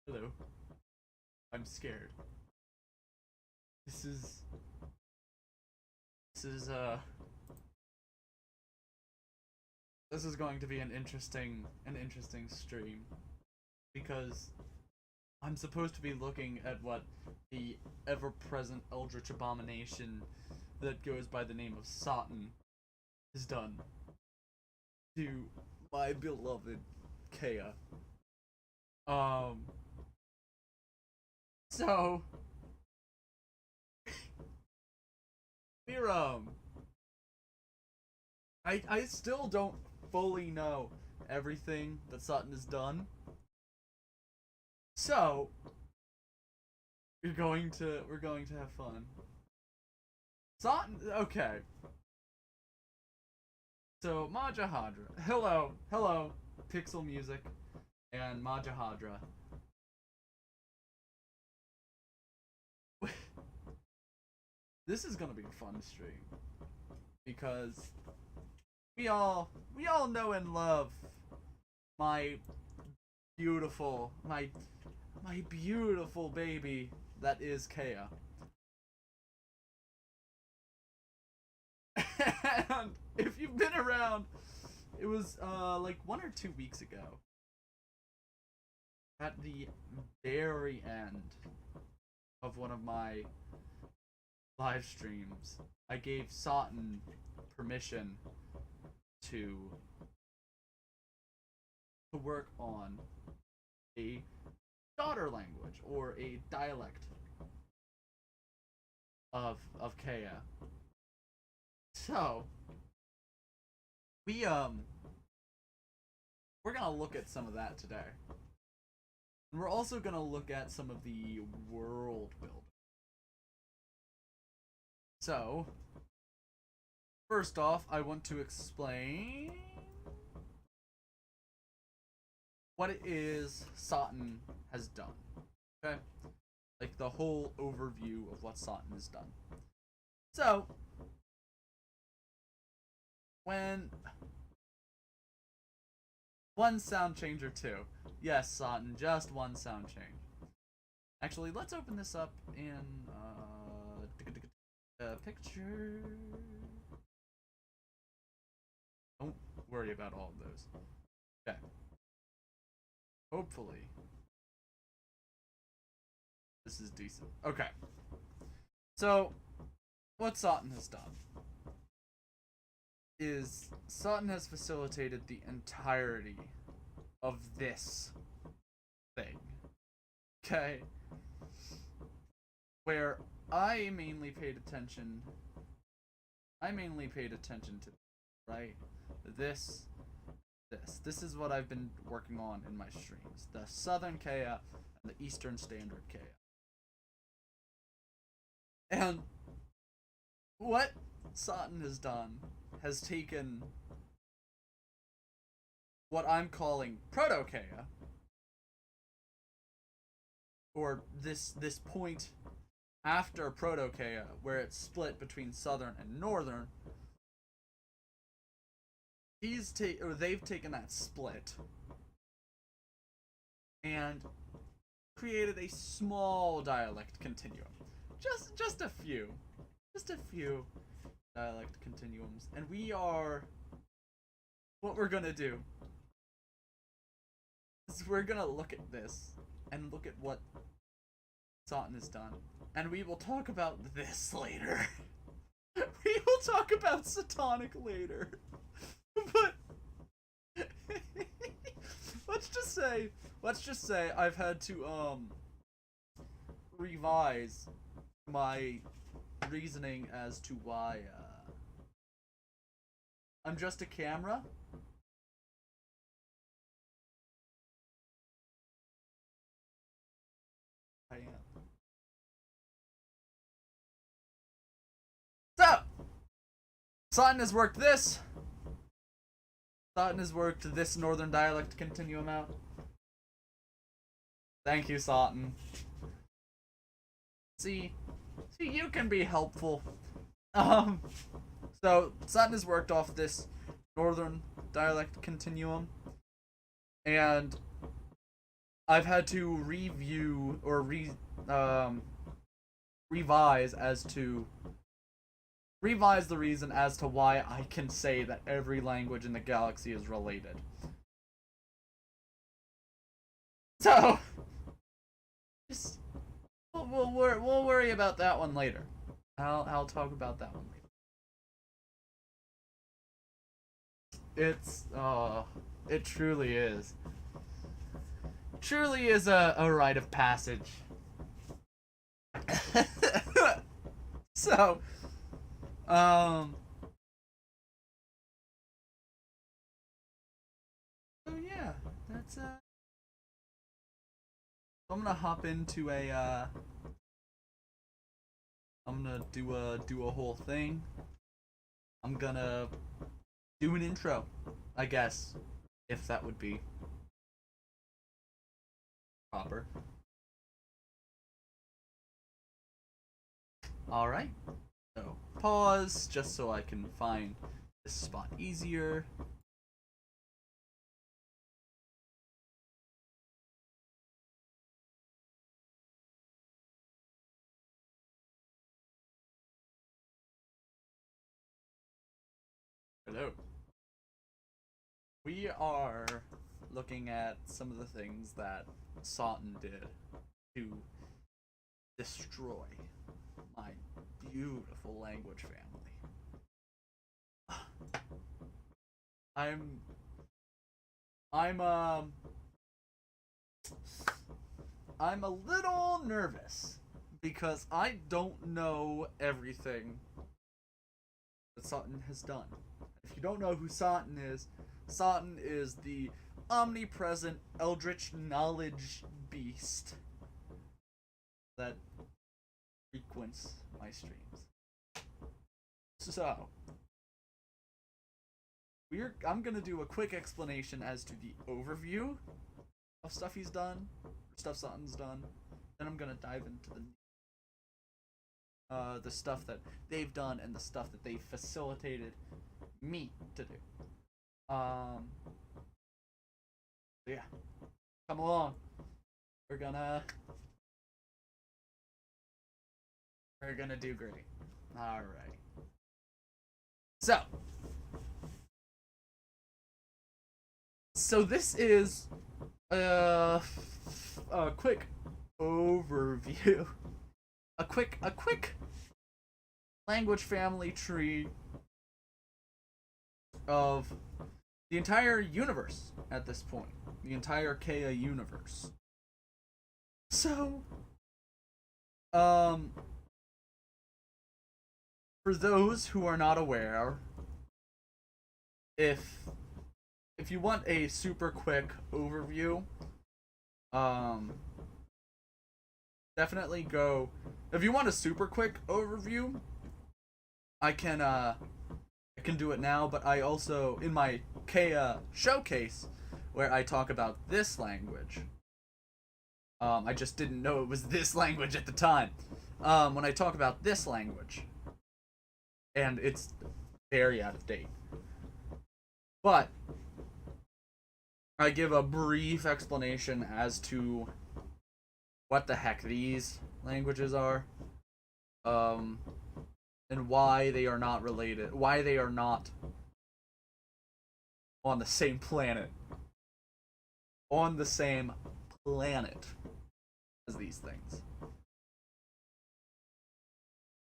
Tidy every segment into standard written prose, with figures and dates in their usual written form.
Hello. I'm scared. This is this is uh this is going to be an interesting stream because I'm supposed to be looking at what the ever-present eldritch abomination that goes by the name of Soton has done to my beloved Kea. Um so we're I still don't fully know everything that Sutton has done. So we're going to have fun. Sutton, okay. So Majahadra. Hello, Pixel Music and Majahadra. This is gonna be a fun stream because we all know and love my beautiful my beautiful baby that is Kea. And if you've been around, it was like 1 or 2 weeks ago at the very end of one of my live streams, I gave Soton permission to work on a daughter language or a dialect of Kea. So we're gonna look at some of that today. And we're also gonna look at some of the world building. So first off, I want to explain what it is Soton has done. Okay? Like the whole overview of what Soton has done. So when one sound change or two. Yes, Soton, just one sound change. Actually, let's open this up in picture. Don't worry about all of those. Okay. Hopefully this is decent. Okay. So what Soton has done is Soton has facilitated the entirety of this thing. Okay? Where I mainly paid attention to, right? This is what I've been working on in my streams. The Southern Kea and the Eastern Standard Kea. And what Soton has done has taken what I'm calling Proto-Kea, or this point after Proto-Kea, where it's split between Southern and Northern. They've taken that split and created a small dialect continuum. Just a few dialect continuums, and what we're gonna do is we're gonna look at this and look at what Soton has done, and we will talk about this later. We will talk about Sotonic later. But let's just say I've had to revise my reasoning as to why I'm just a camera. I am. So Soton has worked this. Soton has worked this Northern dialect continuum out. Thank you, Soton. See, you can be helpful. So Soton has worked off this Northern dialect continuum, and I've had to review or revise as to revise the reason as to why I can say that every language in the galaxy is related. So, just we'll worry about that one later. I'll talk about that one later. It truly is. Truly is a rite of passage. So, so yeah, that's I'm gonna hop into I'm gonna do a whole thing. I'm gonna do an intro, I guess, if that would be proper. Alright. So, pause, just so I can find this spot easier. Hello. We are looking at some of the things that Soton did to destroy my beautiful language family. I'm a little nervous because I don't know everything that Soton has done. If you don't know who Soton is the omnipresent eldritch knowledge beast that frequents my streams. So, I'm gonna do a quick explanation as to the overview of stuff he's done, stuff Soton's done. Then I'm gonna dive into the stuff that they've done and the stuff that they facilitated me to do. Yeah, come along. We're gonna do great. All right. So this is a quick overview. A quick language family tree of the entire universe at this point. The entire Kea universe. So, for those who are not aware, if you want a super quick overview, definitely go. If you want a super quick overview, I can do it now, but I also, in my Kea showcase, where I talk about this language, I just didn't know it was this language at the time. When I talk about this language, and it's very out of date, but I give a brief explanation as to what the heck these languages are, and why they are not related, why they are not on the same planet, as these things.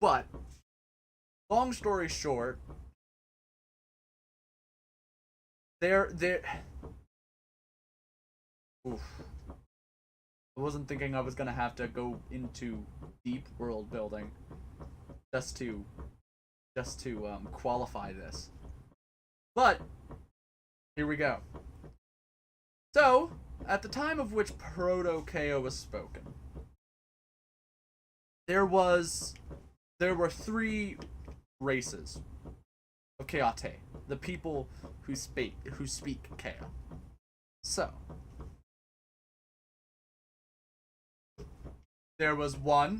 But, long story short, they're oof. I wasn't thinking I was gonna have to go into deep world building just to qualify this, but here we go. So, at the time of which Proto-Kea was spoken, there were three races of Keate, the people who speak Kea. So, there was one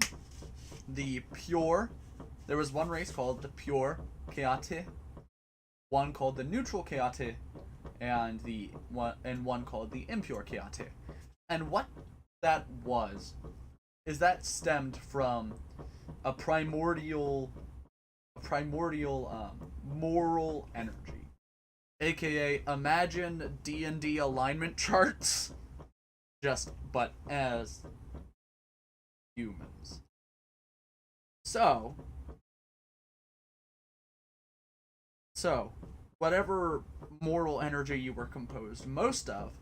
race called the pure Keate, one called the neutral Keate, and one called the impure Keate. And what that was is that stemmed from a primordial moral energy, aka imagine D&D alignment charts, but as humans. So whatever moral energy you were composed most of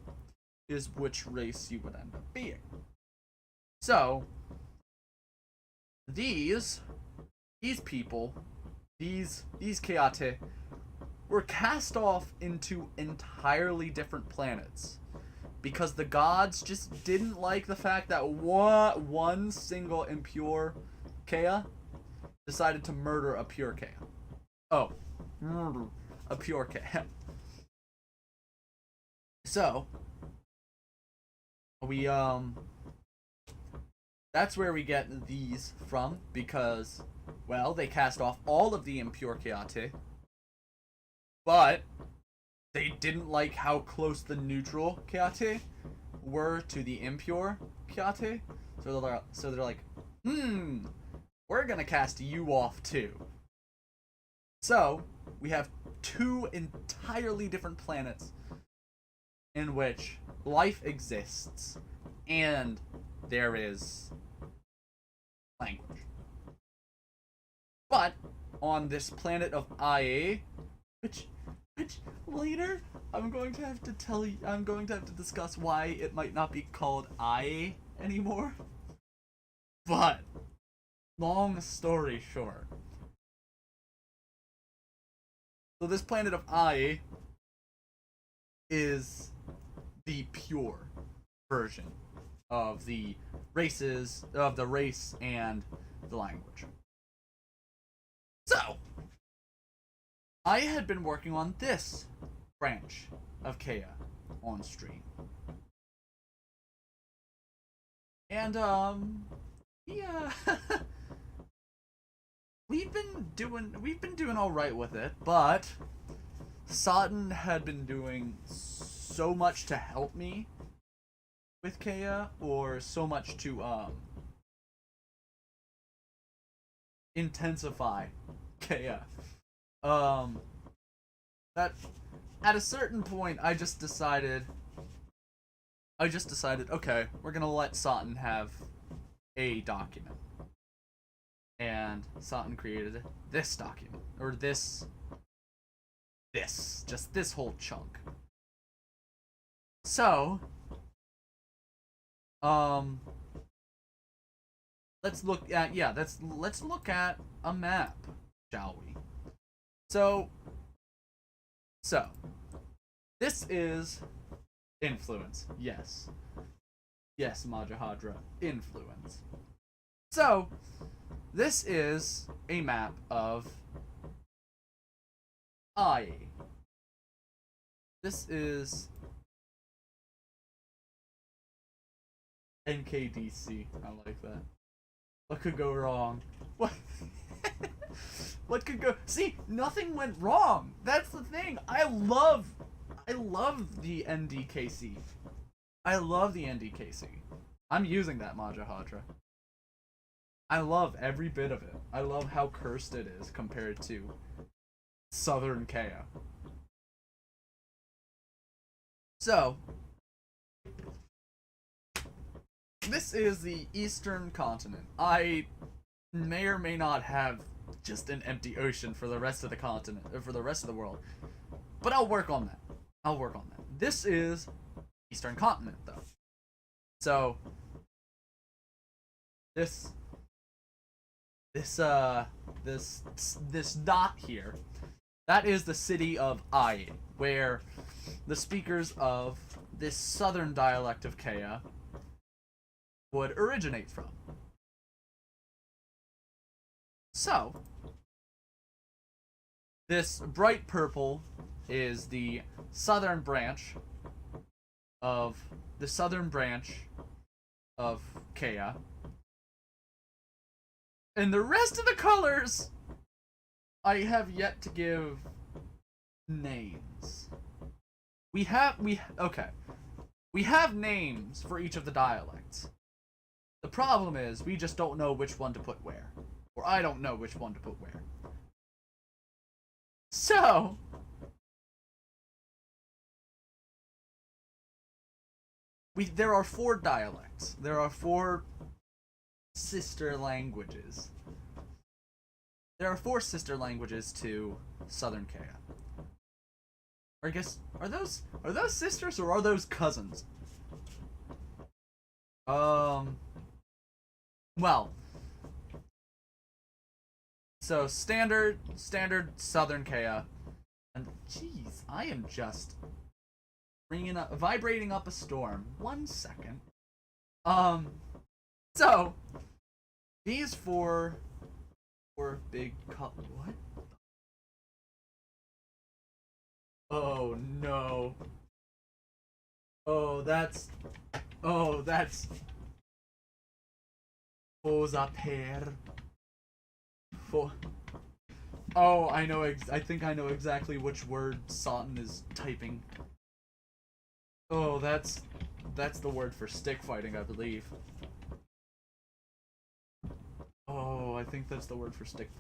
is which race you would end up being. So these people, these Keate, were cast off into entirely different planets because the gods just didn't like the fact that one single impure Kea decided to murder a pure Kea. Oh, murder a pure Kea. So we that's where we get these from, because, well, they cast off all of the impure Keate, but they didn't like how close the neutral Keate were to the impure Keate, so they're like, we're gonna cast you off too. So we have two entirely different planets in which life exists, and there is language. But on this planet of IA, which later I'm going to have to discuss why it might not be called IA anymore. But long story short, so this planet of IA is the pure version of the race and the language. So I had been working on this branch of Kea on stream, and yeah, we've been doing all right with it, but Soton had been doing so much to help me with Kea, or so much to intensify Kea, that at a certain point I just decided, okay, we're gonna let Soton have a document. And Soton created this document, or this whole chunk. So let's look at a map, shall we? So this is influence. Yes, Majahadra, influence. So this is a map of I. This is NKDC. I like that. What could go wrong? What? What could go? See, nothing went wrong. That's the thing. I love the NDKC. I love the NDKC. I'm using that Majahadra. I love every bit of it. I love how cursed it is compared to Southern Kea. So this is the Eastern continent. I may or may not have just an empty ocean for the rest of the continent, or for the rest of the world, but I'll work on that. This is Eastern continent, though. So this dot here, that is the city of Ai, where the speakers of this southern dialect of Kea would originate from. So this bright purple is the southern branch of Kea. And the rest of the colors I have yet to give names. We We have names for each of the dialects. The problem is, we just don't know which one to put where. Or I don't know which one to put where. So... there are 4 dialects. There are 4 sister languages. There are 4 sister languages to Southern Kea. Or I guess, are those sisters or are those cousins? Well, so standard Southern Kea, and jeez, I am just vibrating up a storm. 1 second. So these 4 big what? Oh no. Oh, that's Fozaper. Oh, I know. I think I know exactly which word Soton is typing. Oh, that's the word for stick fighting, I believe. Oh, I think that's the word for stick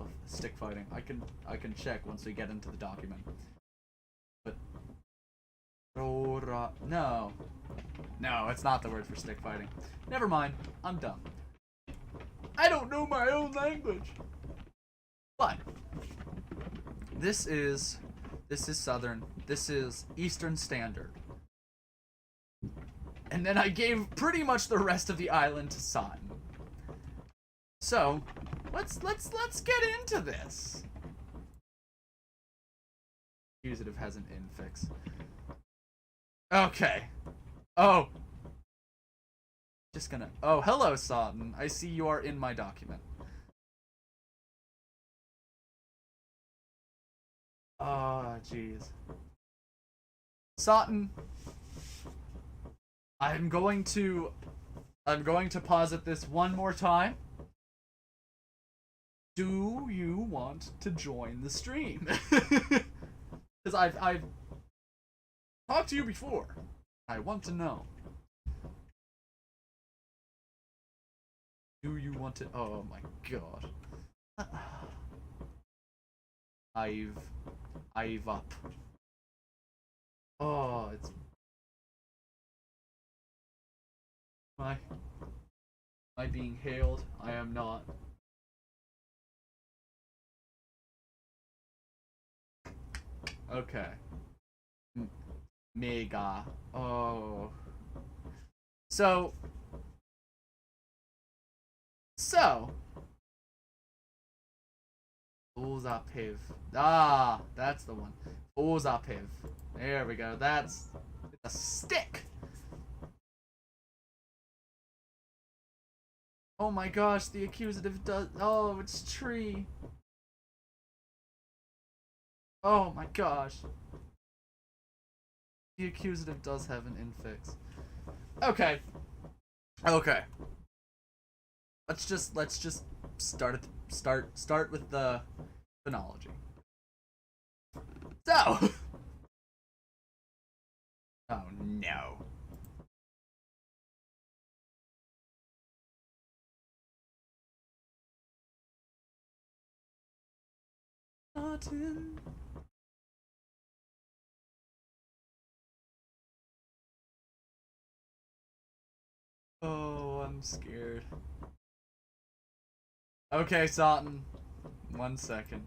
fighting. I can check once we get into the document. But no, it's not the word for stick fighting. Never mind. I'm dumb. I don't know my own language. But this is Southern. This is Eastern Standard. And then I gave pretty much the rest of the island to Soton. So, let's get into this. Accusative has an infix. Okay. Oh. Just gonna. Oh, hello, Soton. I see you are in my document. Oh, jeez. Soton. I'm going to posit this one more time. Do you want to join the stream? Because I've talked to you before. I want to know. Do you want to? Oh my god. I've up. Oh, it's. Am I being hailed? I am not. Okay. Mega. Oh. So. Uzapiv. Ah, that's the one. Uzapiv. There we go. That's a stick. Oh my gosh, the accusative does. Oh, it's tree. Oh my gosh. The accusative does have an infix. Okay. Okay. Let's just start with the phonology. So. Oh no. Martin. Oh, I'm scared. Okay, Soton. 1 second.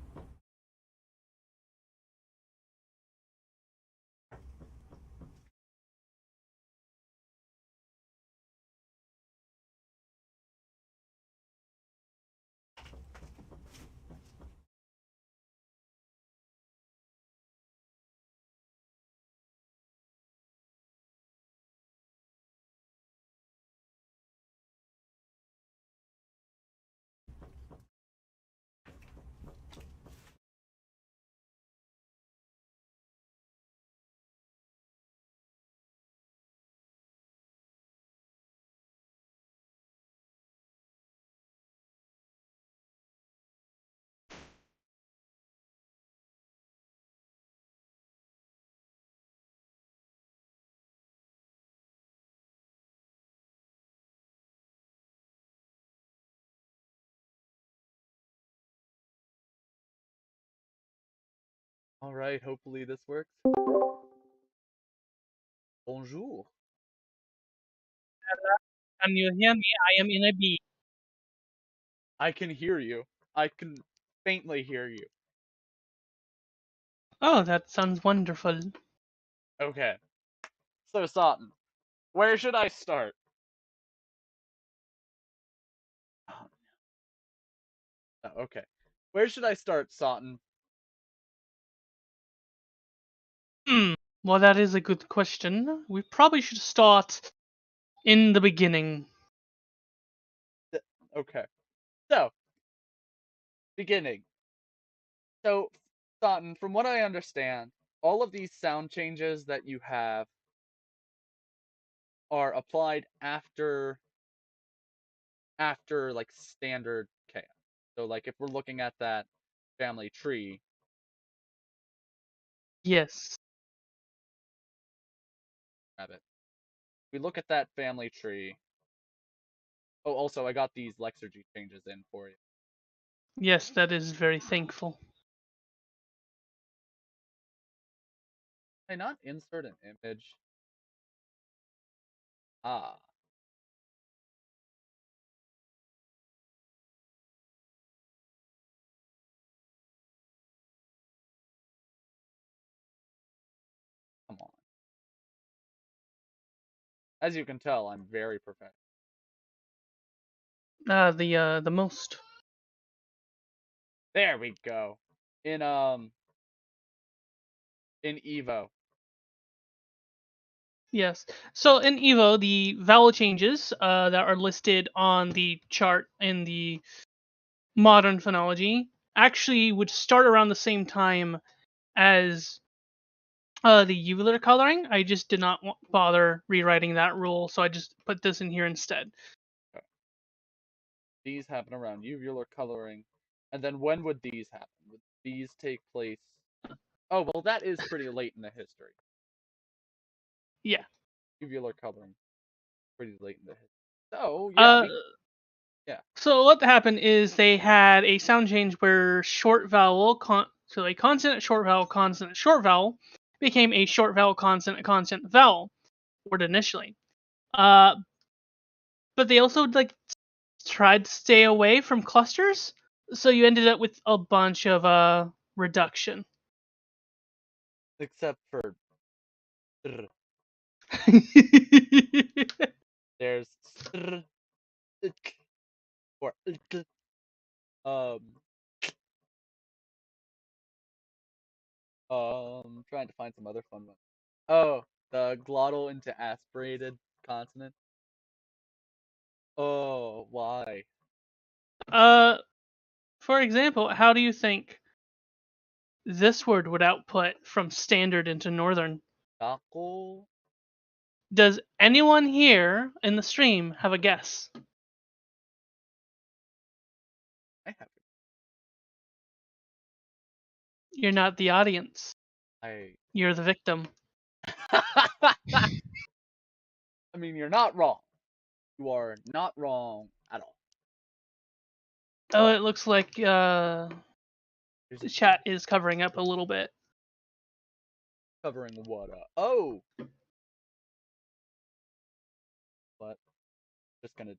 All right, hopefully this works. Bonjour. Can you hear me? I am in a bee. I can hear you. I can faintly hear you. Oh, that sounds wonderful. Okay. So, Soton, where should I start? Oh, okay. Where should I start, Soton? Hmm. Well, that is a good question. We probably should start in the beginning. Okay. So, beginning. So, Soton, from what I understand, all of these sound changes that you have are applied after like standard chaos. So, like if we're looking at that family tree, Yes. rabbit. We look at that family tree. Oh, also I got these Lexergy changes in for you. Yes, that is very thankful. Can I not insert an image? Ah, come on. As you can tell, I'm very professional. The most. There we go. In in Evo. Yes. So in Evo, the vowel changes that are listed on the chart in the modern phonology actually would start around the same time as the uvular coloring. I just did not bother rewriting that rule, so I just put this in here instead. Okay. These happen around uvular coloring. And then when would these happen? Would these take place? Oh, well, that is pretty late in the history. Yeah. Uvular coloring, pretty late in the history. So, yeah, Uh, yeah. so what happened is they had a sound change where short vowel, so a consonant, short vowel became a short vowel, consonant vowel word initially. Uh, but they also like tried to stay away from clusters, so you ended up with a bunch of reduction. Except for there's or um trying to find some other fun ones. Oh, the glottal into aspirated consonant. Oh, why? uh, for example, how do you think this word would output from standard into northern? Taco? Does anyone here in the stream have a guess? I have You're not the audience. I You're the victim. I mean, you're not wrong. You are not wrong at all. Oh, But it looks like there's the a chat is covering up a little bit. covering what up. Oh, but just gonna do.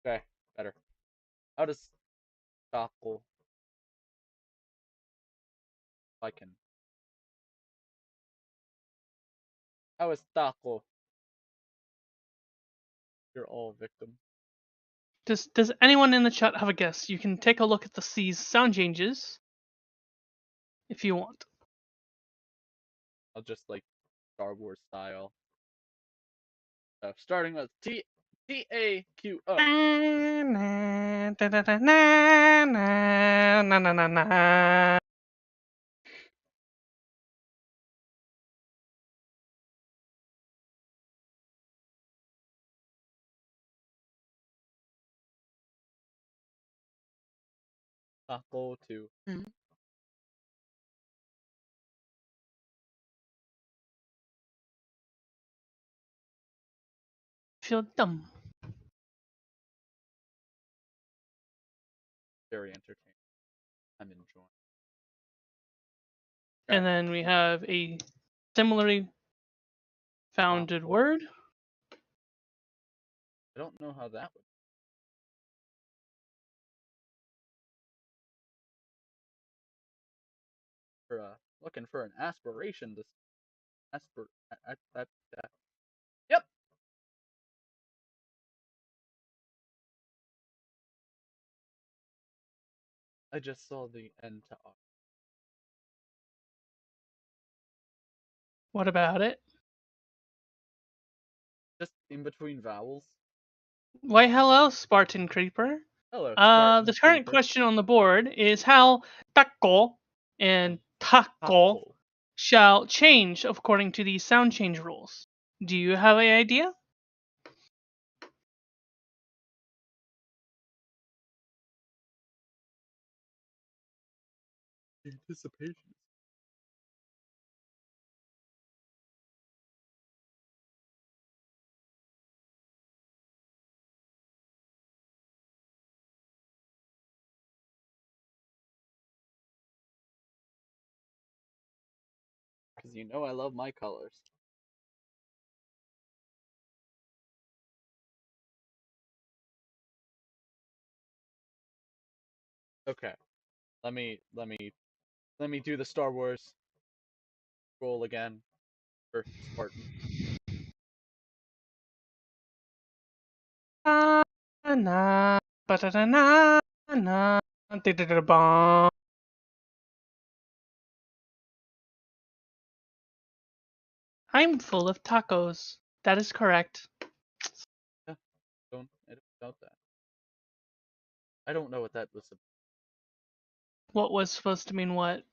Okay, better. How does taco? If I can. How is taco? You're all victim. Does anyone in the chat have a guess? You can take a look at the C's sound changes if you want. I'll just like Star Wars style. So starting with T-A-Q-O. Taco to Feel dumb. very entertaining. I'm enjoying. And then we have a similarly founded word. I don't know how that would. For looking for an aspiration to that. Yep. I just saw the end to R. What about it? Just in between vowels. Why, hello, Spartan Creeper. Hello, Spartan The current Creeper. question on the board is how taco and taco Taco. shall change according to these sound change rules. Do you have an idea? Anticipation. Because you know I love my colors. Okay. Let me do the Star Wars roll again for Spartan. Na na ba da da na na da da da ba. I'm full of tacos. That is correct. Yeah, I don't doubt that. I don't know what that was. What was supposed to mean what?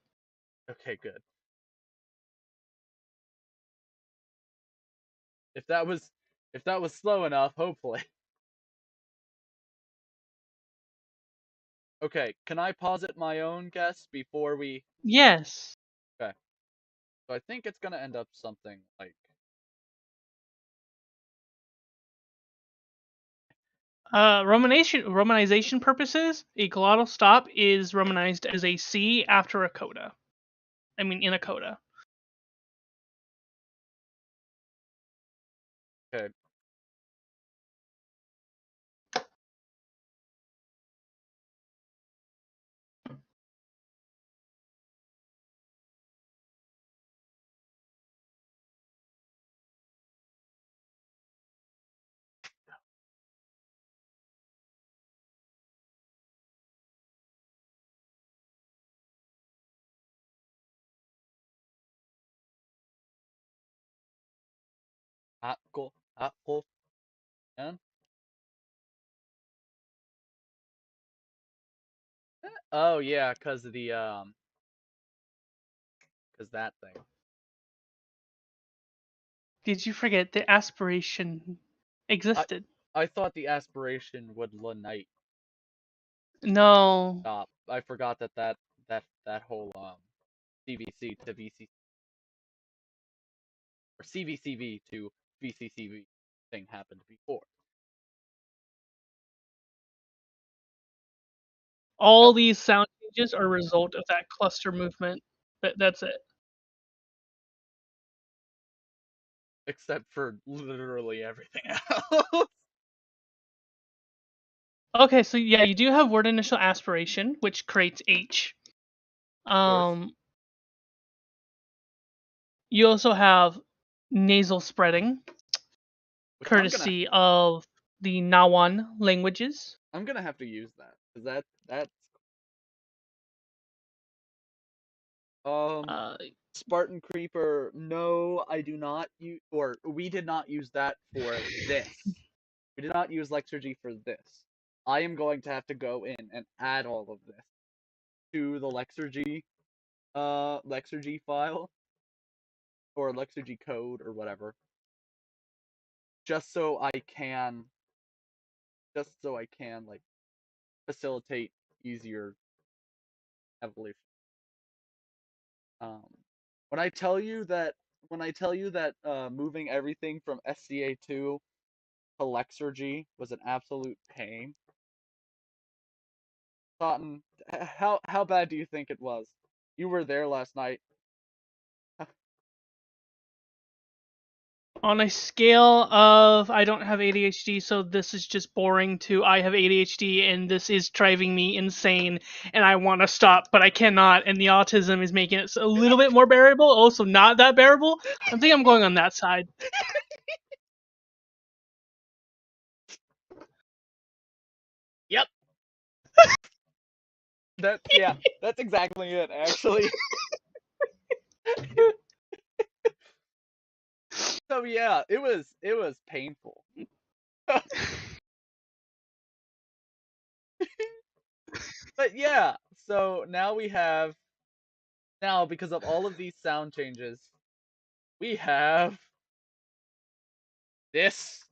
Okay, good. If that was slow enough, hopefully. Okay, can I posit my own guess before we? Yes. Okay, so I think it's gonna end up something like Romanization purposes, a glottal stop is romanized as a C after a coda. I mean, in a coda. okay. Apple, and oh yeah, cause of the cause that thing. Did you forget the aspiration I existed? I thought the aspiration would unite. No. Stop. I forgot that whole CVC to VC or CVCV to VCCV thing happened before. All Yep. these sound changes are a result of that cluster movement. That's it. Except for literally everything else. Okay, so yeah, you do have word initial aspiration, which creates H. Of course. You also have nasal spreading, Which courtesy of the Nawan languages. I'm gonna have to use that because that's um Uh, Spartan Creeper. No, I do not use, or we did not use that for this. We did not use Lexergy for this. I am going to have to go in and add all of this to the Lexergy file or Lexergy code or whatever, just so I can like facilitate easier evolution. Um, when I tell you that moving everything from SCA2 to Lexergy was an absolute pain, Soton, how bad do you think it was? You were there last night. On a scale of I don't have ADHD, so this is just boring, to I have ADHD and this is driving me insane and I want to stop, but I cannot, and the autism is making it a little bit more bearable, also not that bearable. I think I'm going on that side. Yep. That's exactly it, actually. So yeah, it was painful. But yeah, so now because of all of these sound changes, we have this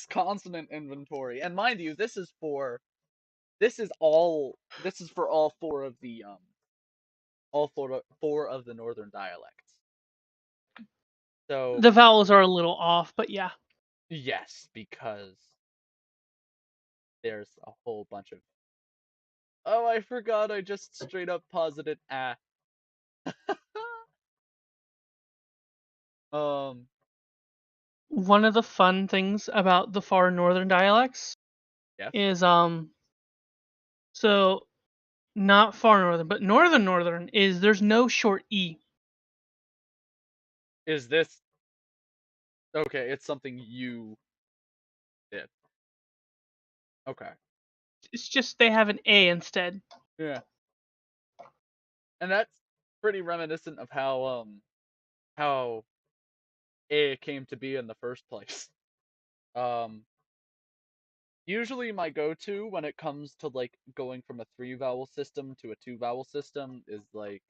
consonant inventory. And mind you, this is for all four of the northern dialects. So The vowels are a little off, but yeah. yes, because there's a whole bunch of, oh, I forgot, I just straight up posited ah. um One of the fun things about the far northern dialects yes. is so not far northern, but northern is there's no short E. Is this okay, it's something you did. Okay. It's just they have an A instead. Yeah. And that's pretty reminiscent of how A came to be in the first place. Um Usually my go-to when it comes to like going from a three vowel system to a two vowel system is like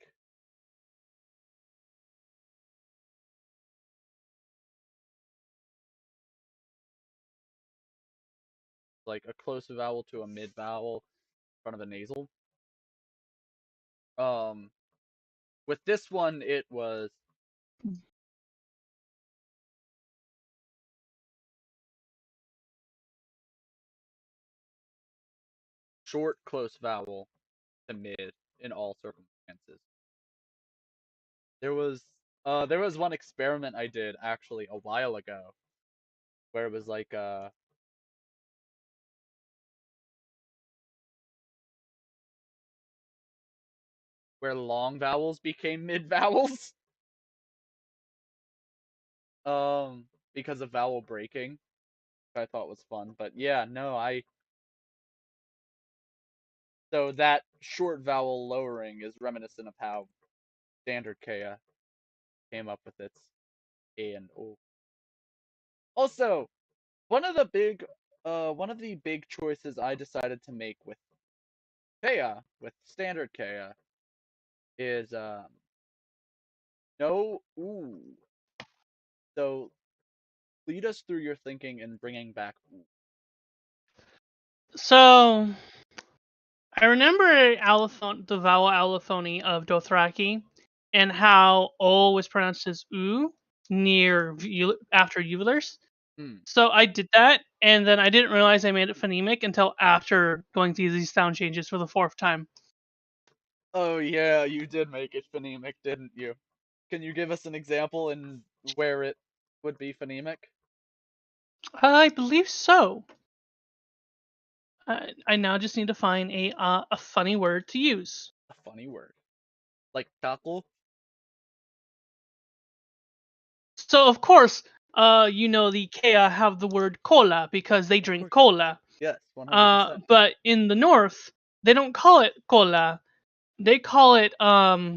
a close vowel to a mid vowel in front of a nasal. Um with this one it was short close vowel to mid in all circumstances. There was one experiment I did actually a while ago where it was like where long vowels became mid vowels um because of vowel breaking, which I thought was fun. But yeah, no, I so that short vowel lowering is reminiscent of how standard Kea came up with its A and O. Also, one of the big choices I decided to make with Kea, with standard Kea, is no ooh. So lead us through your thinking in bringing back ooh. So I remember the vowel allophony of Dothraki and how O was pronounced as U near after uvulars. Hmm. So I did that, and then I didn't realize I made it phonemic until after going through these sound changes for the fourth time. Oh yeah, you did make it phonemic, didn't you? Can you give us an example in where it would be phonemic? I believe so. I now just need to find a funny word to use. A funny word. Like tackle? So of course, the Kea have the word cola because they Of drink course. cola. Yes, 100%. But in the north, they don't call it cola. They call it Okla.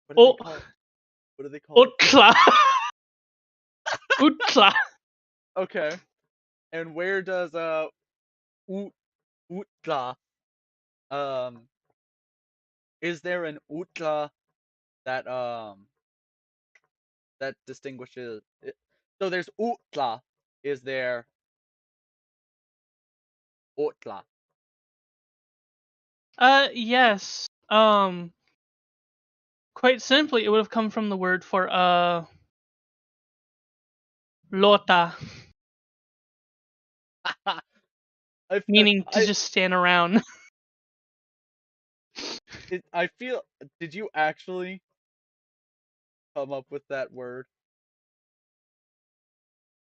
What do they o call it? What do they call it? otla utla. Okay. And where does ut utla um is there an utla that that distinguishes it? So there's utla. Is there otla? Yes. Quite simply, it would have come from the word for lota. meaning to just stand around. I feel. Did you actually come up with that word?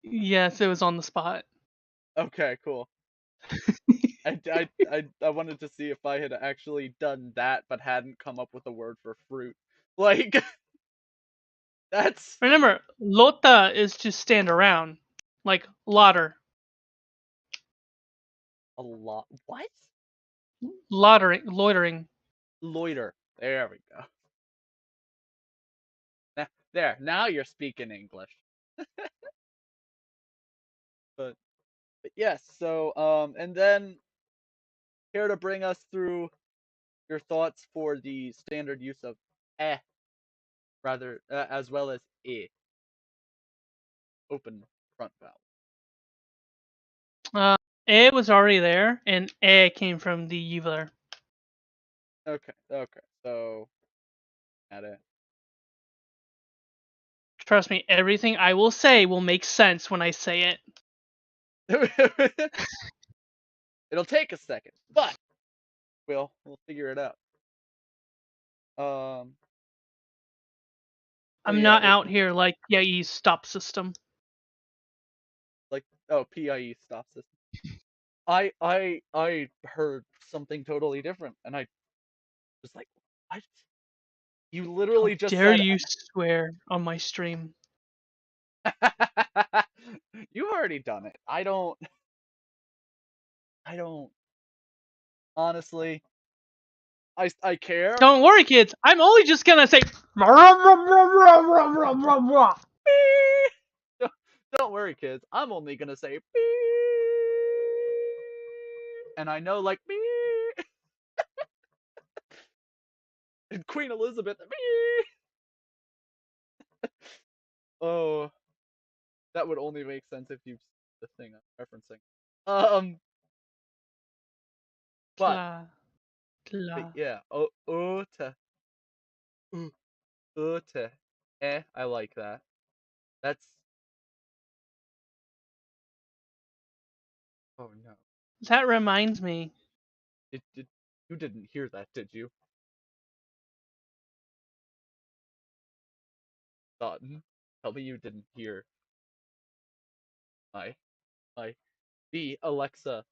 Yes, it was on the spot. Okay, cool. I wanted to see if I had actually done that, but hadn't come up with a word for fruit. Like that's Remember, lota is to stand around, like lotter, a lot. What? loitering. Loiter. There we go. There. Now you're speaking English. But yes. So and then here to bring us through your thoughts for the standard use of eh, rather as well as e, open front vowel. Uh, E was already there, and E came from the uvular. Okay. Okay. So at it. Trust me, everything I will say will make sense when I say it. It'll take a second, but we'll figure it out. So I'm yeah, not out here like PIE's stop system. like PIE stop system. I heard something totally different, and I was like, what? You How literally just dare said. you swear on my stream? You've already done it. I don't. Honestly. I care. Don't worry, kids. I'm only just gonna say. Don't, don't worry, kids. I'm only gonna say and I know like and Queen Elizabeth. Oh, that would only make sense if you the thing I'm referencing. Um, but Tla, tla. yeah, to to I like that. That's oh no. That reminds me. Did you didn't hear that, did you? Soton, tell me you didn't hear my my the Alexa.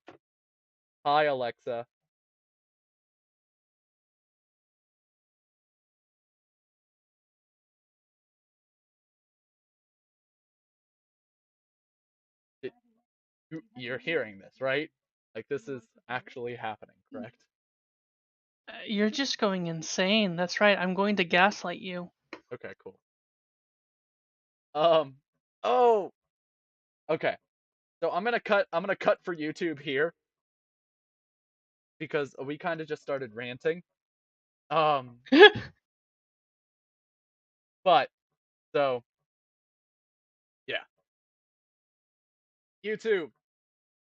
Hi Alexa. Did, you're hearing this, right? Like this is actually happening, correct? You're just going insane. That's right. I'm going to gaslight you. Okay, cool. Um. Oh. Okay. So I'm gonna cut for YouTube here because we kind of just started ranting. Um. But so yeah. YouTube.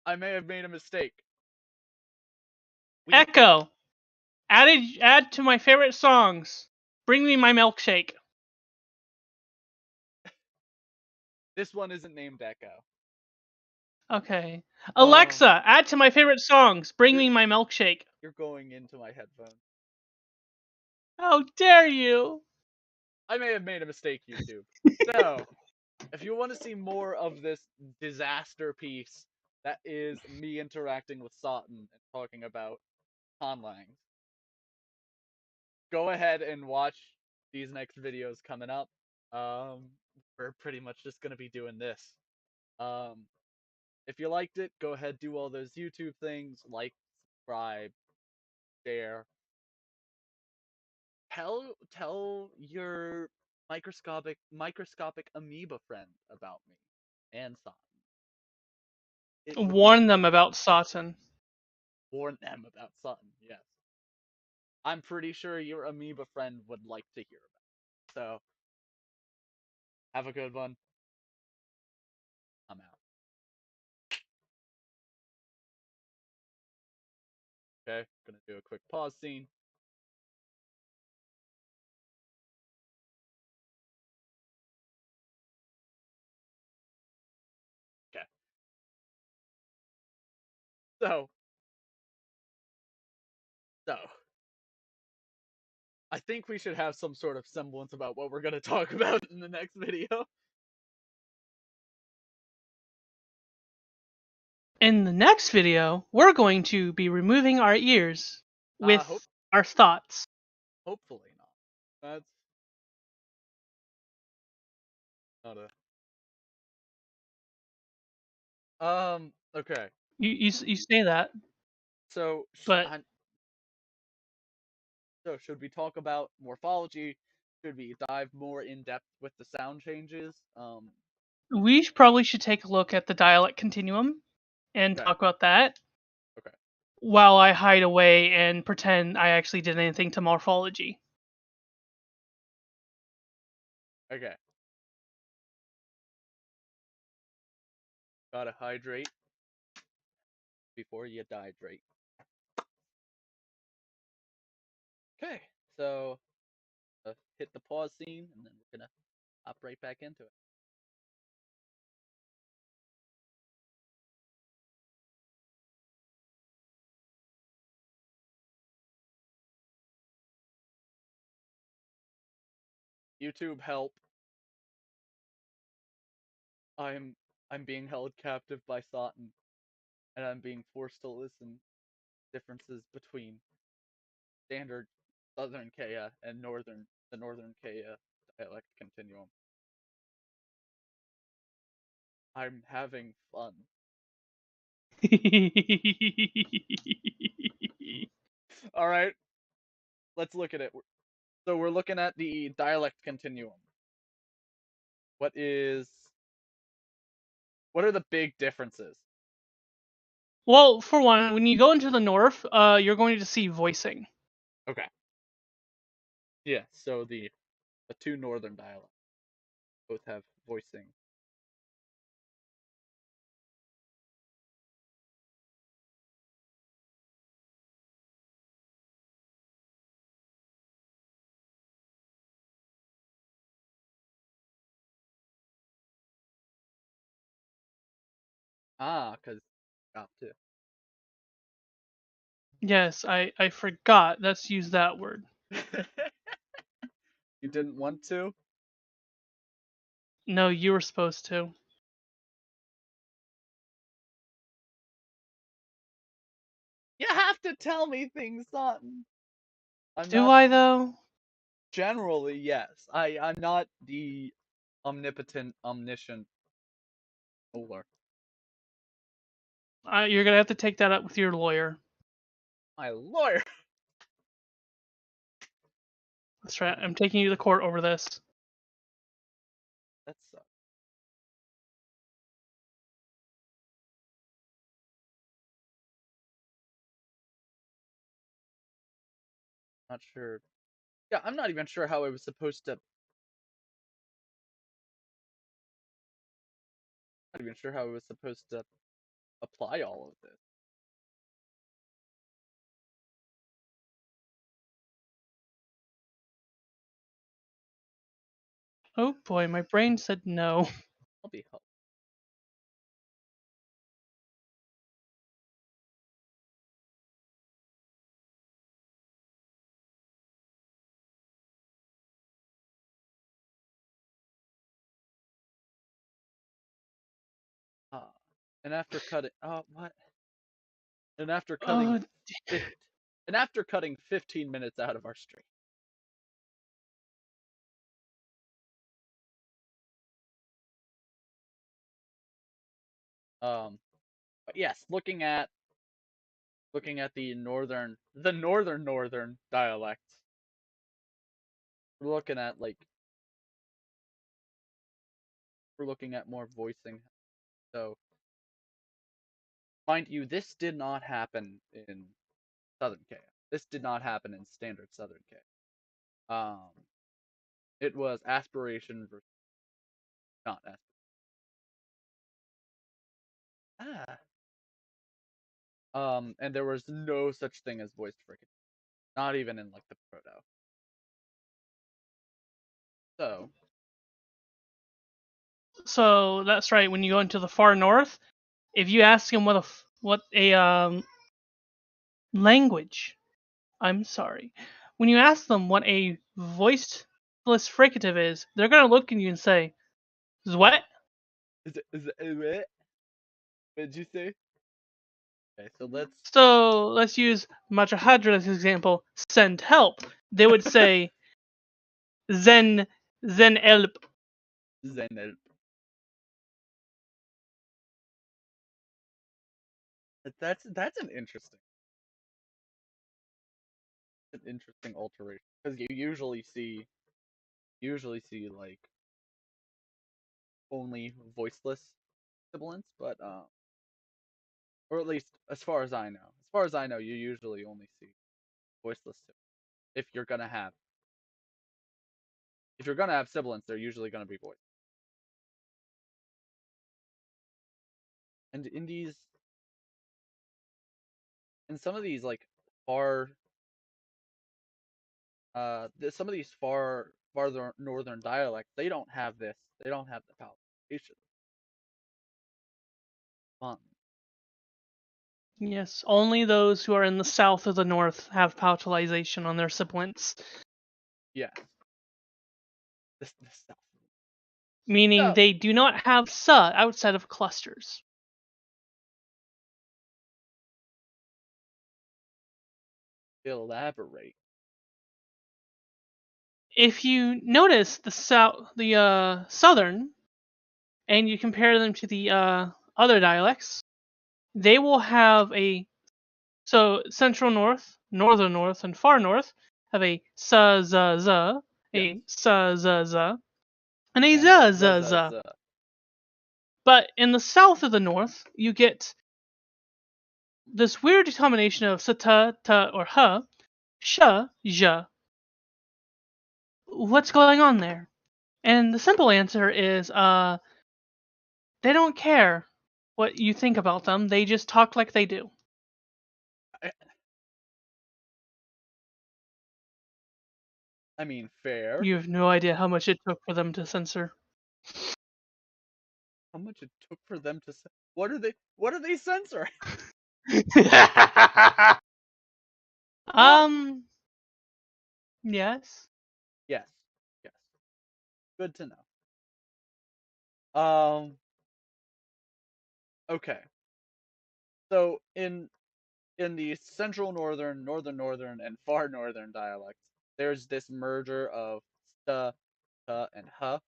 I may have made a mistake. We Echo. Add to my favorite songs. Bring me my milkshake. this one isn't named Echo. Okay. Um. Alexa, add to my favorite songs. Bring You're me my milkshake. you're going into my headphones. How dare you? I may have made a mistake, YouTube. So, if you want to see more of this disaster piece that is me interacting with Soton and talking about conlangs, go ahead and watch these next videos coming up. We're pretty much just gonna be doing this. Um, if you liked it, go ahead, do all those YouTube things, like, subscribe, share. Tell your microscopic amoeba friend about me and Soton. It would be Warn them about Soton. warn them about Soton. Yes, I'm pretty sure your amoeba friend would like to hear about it. So have a good one. I'm out. Okay, gonna do a quick pause scene. Okay. So So, I think we should have some sort of semblance about what we're going to talk about in the next video. In the next video, we're going to be removing our ears with Hope- our thoughts. Hopefully not. That's not a... Okay. You say that, So, but should we talk about morphology? Should we dive more in depth with the sound changes? we probably should take a look at the dialect continuum and Okay. talk about that. Okay. While I hide away and pretend I actually did anything to morphology. Okay. Gotta hydrate before you dehydrate. Okay, so hit the pause scene, and then we're gonna hop right back into it. YouTube, help! I'm being held captive by Soton, and I'm being forced to listen differences between standard Southern Kea and the Northern Kea dialect continuum. I'm having fun. All right, let's look at it. So we're looking at the dialect continuum. What are the big differences? Well, for one, when you go into the north, you're going to see voicing. Okay. Yeah, so the two northern dialects both have voicing. Because got to. Yes, I forgot. Let's use that word. You didn't want to? No, you were supposed to. You have to tell me things, son. I'm Do not I though? generally, yes. I'm not the omnipotent, omniscient ruler. You're gonna have to take that up with your lawyer. My lawyer. That's right. I'm taking you to court over this. That sucks. Not sure. Yeah, I'm not even sure how I was supposed to. Not even sure how I was supposed to apply all of this. Oh boy, my brain said no. I'll be helpful. And after cutting, what? And after cutting, Oh, and after cutting 15 minutes out of our stream. But yes, looking at the northern dialect, we're looking at more voicing. So, mind you, this did not happen in Southern K. This did not happen in standard Southern K. It was aspiration versus not aspiration. And there was no such thing as voiced fricative, not even in like the proto. so that's right. When you go into the far north, if you ask him what a language I'm sorry. When you ask them what a voiceless fricative is, they're gonna look at you and say, "What?" What did you say? Okay, so let's. So let's use Machahadra's example. Send help. They would say, "Zen, zen help." Zen. That's an interesting alteration because you usually see like only voiceless sibilants, but or at least as far as I know, you usually only see voiceless sibilants. If you're gonna have sibilants, they're usually gonna be voiced. And in some of these like far some of these farther northern dialects, they don't have this. They don't have the palpitation. Fun. Yes, only those who are in the south or the north have palatalization on their sibilants, Yes. This stuff. meaning So they do not have "sa" outside of clusters. elaborate. If you notice the southern, and you compare them to the other dialects, they will have a central north, northern north, and far north have a sa za za, Yes. a sa za za, and a And za za za. But in the south of the north, you get this weird combination of sa ta or ha, sha ja. What's going on there? And the simple answer is they don't care what you think about them. They just talk like they do. I mean, fair. You have no idea how much it took for them to censor. How much it took for them to say? What are they censoring? What? um. Yes. Yes. Yes. Good to know. Okay. So in the central northern, northern, and far northern dialects, there's this merger of st, t, and h.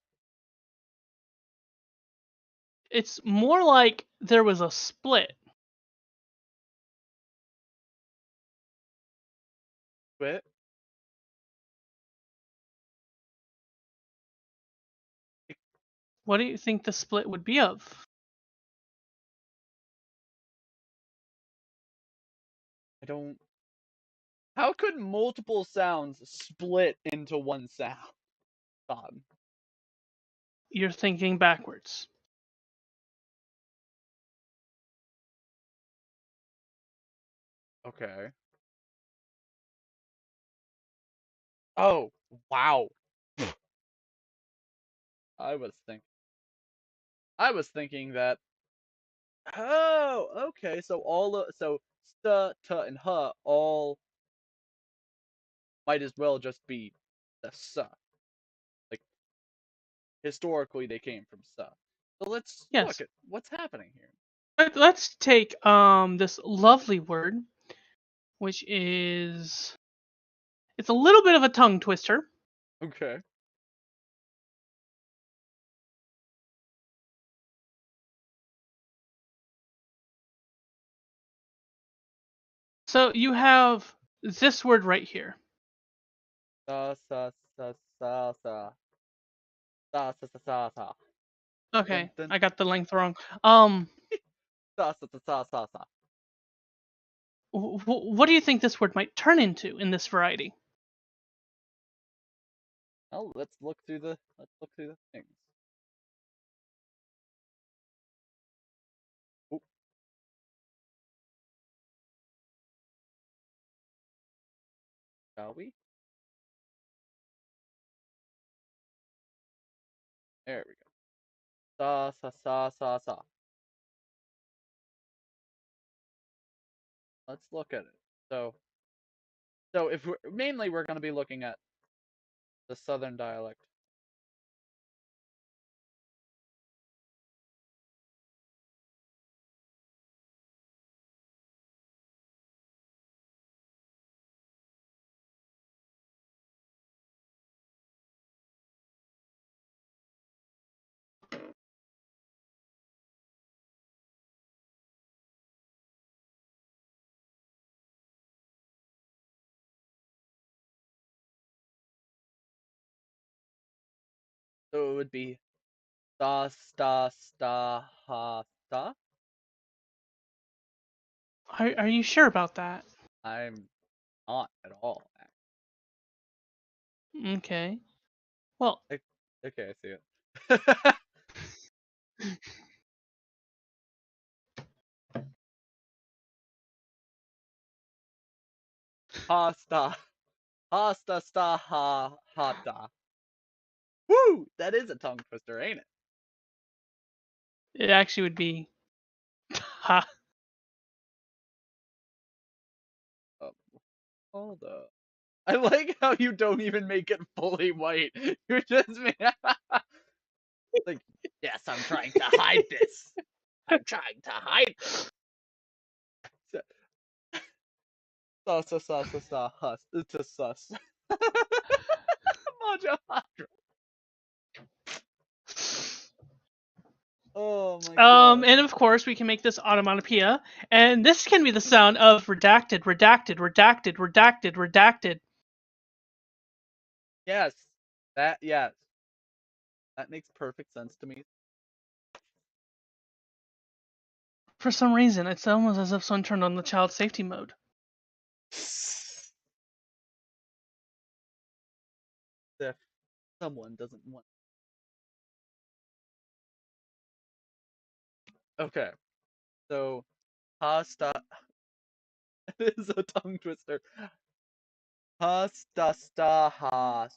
It's more like there was a split. Quit. What do you think the split would be of? I don't. How could multiple sounds split into one sound? God. You're thinking backwards. Okay. Oh, wow. I was think I was thinking that. Oh, okay. So st, t, and h all might as well just be the s. Like historically, they came from s. So let's look Yes. at what's happening here. Let's take this lovely word, which is it's a little bit of a tongue twister. Okay. So you have this word right here. Sa sa sa sa sa sa sa sa sa sa. Dun, Okay, dun. I got the length wrong. Sa sa sa sa sa sa. What do you think this word might turn into in this variety? Well, let's look through the things. Oop, shall we? There we go. Sa sa sa sa sa. Let's look at it. So So if mainly we're going to be looking at the southern dialect. So it would be sta sta sta ha sta. Are you sure about that? I'm not at all. Okay. Well, Okay, I see it. Ha sta sta ha ha da. Woo! That is a tongue twister, ain't it? it actually would be ha. Um, hold up. I like how you don't even make it fully white. You're just like, yes, I'm trying to hide this. I'm trying to hide this. Sa hus. It's a sus. Mojo Hydra. Oh my god. And of course we can make this onomatopoeia, and this can be the sound of redacted, redacted, redacted, redacted, redacted. Yes. Yes. That makes perfect sense to me. For some reason, it's almost as if someone turned on the child safety mode. If someone doesn't want. Okay. So pasta it is a tongue twister. Pasta sta hot.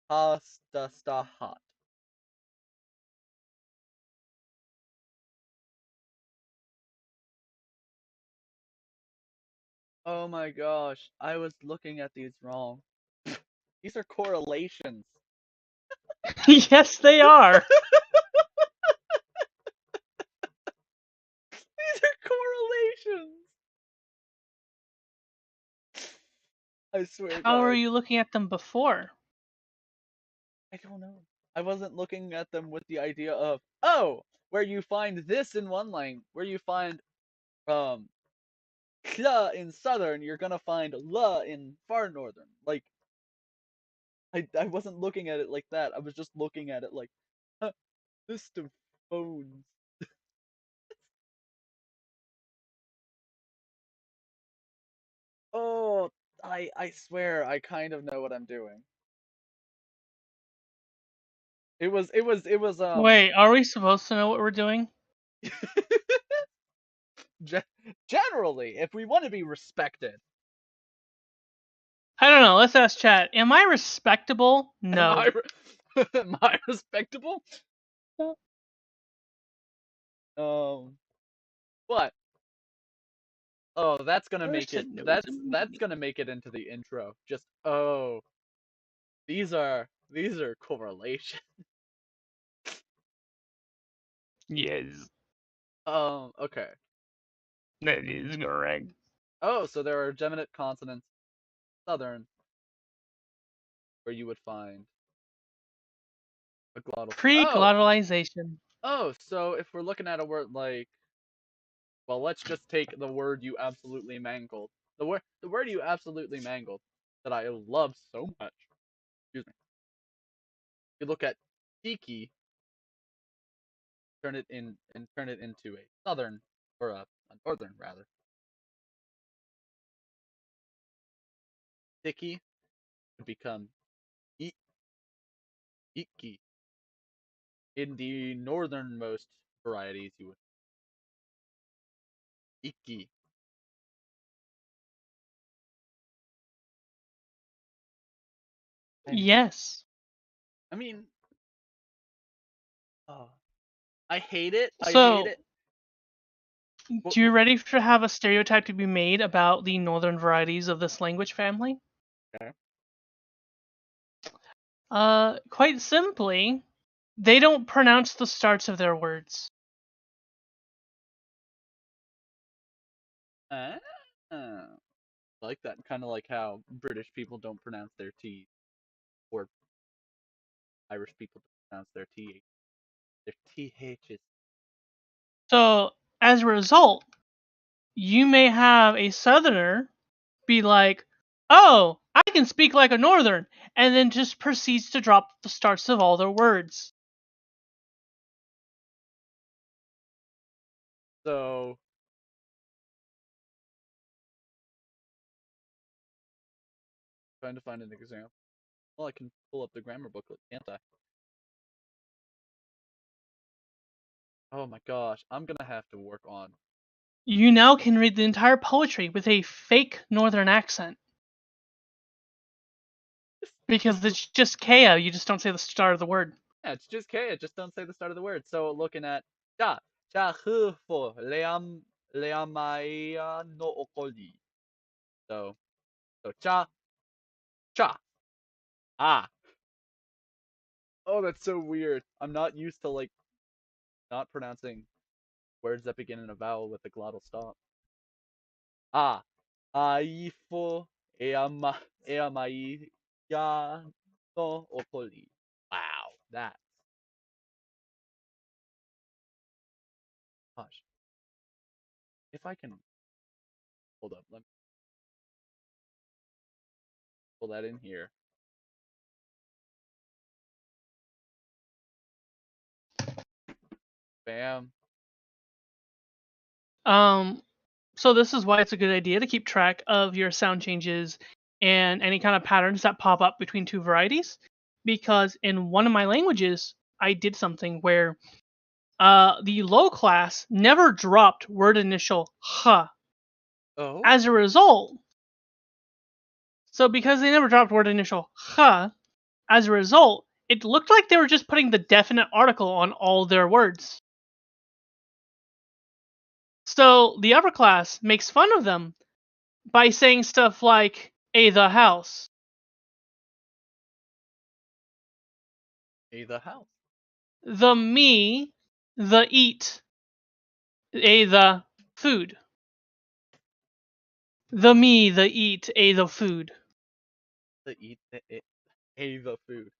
Pasta sta hot. Oh my gosh, I was looking at these wrong. These are correlations. Yes, they are. These are correlations. I swear, How were guys. you looking at them before? I don't know. I wasn't looking at them with the idea of, oh, where you find this in one language, where you find um kla in southern, you're gonna find la in far northern. Like I wasn't looking at it like that. I was just looking at it like, huh, list of phones. Oh, I swear I kind of know what I'm doing. It was Wait, are we supposed to know what we're doing? generally, if we want to be respected, I don't know. Let's ask chat. Am I respectable? am No. I am I respectable? What? Oh, that's gonna make it. Person knows That's me. gonna make it into the intro. Just these are correlation. Yes, Okay. that is correct. Oh, so there are geminate consonants, southern, where you would find a glottal. Pre-glottalization. So if we're looking at a word like, well, let's just take the word you absolutely mangled. The word you absolutely mangled that I love so much. Excuse me. You look at tiki, turn it into a southern or a northern rather. Tiki would become ik, iki. In the northernmost varieties, you would iki. And Yes. I mean, oh, I hate it. I hate So, it. Do you ready to have a stereotype to be made about the northern varieties of this language family? Okay. Quite simply, they don't pronounce the starts of their words. I like that. Kind of like how British people don't pronounce their T, or Irish people don't pronounce their T. Their THs. So, as a result, you may have a southerner be like, "Oh, I can speak like a northern," and then just proceeds to drop the starts of all their words. So, trying to find an example. Well, I can pull up the grammar booklet, can't I? Oh my gosh, I'm gonna have to work on. You now can read the entire poetry with a fake northern accent. Because it's just Kea, you just don't say the start of the word. Yeah, it's just K. Just don't say the start of the word. So looking at cha hufo leamaya no okoli. So cha ah. Oh, that's so weird. I'm not used to like not pronouncing words that begin in a vowel with a glottal stop. Ah, aifo eamaya no okoli. Wow, that gosh. If I can hold up, let me pull that in here. Bam. So this is why it's a good idea to keep track of your sound changes and any kind of patterns that pop up between two varieties. Because in one of my languages, I did something where the low class never dropped word initial h. Oh. As a result, so because they never dropped word initial h, as a result, it looked like they were just putting the definite article on all their words. So the upper class makes fun of them by saying stuff like "a the house," A the house. the me, the eat, "a the food," the me, the eat, "a the food." To eat the food.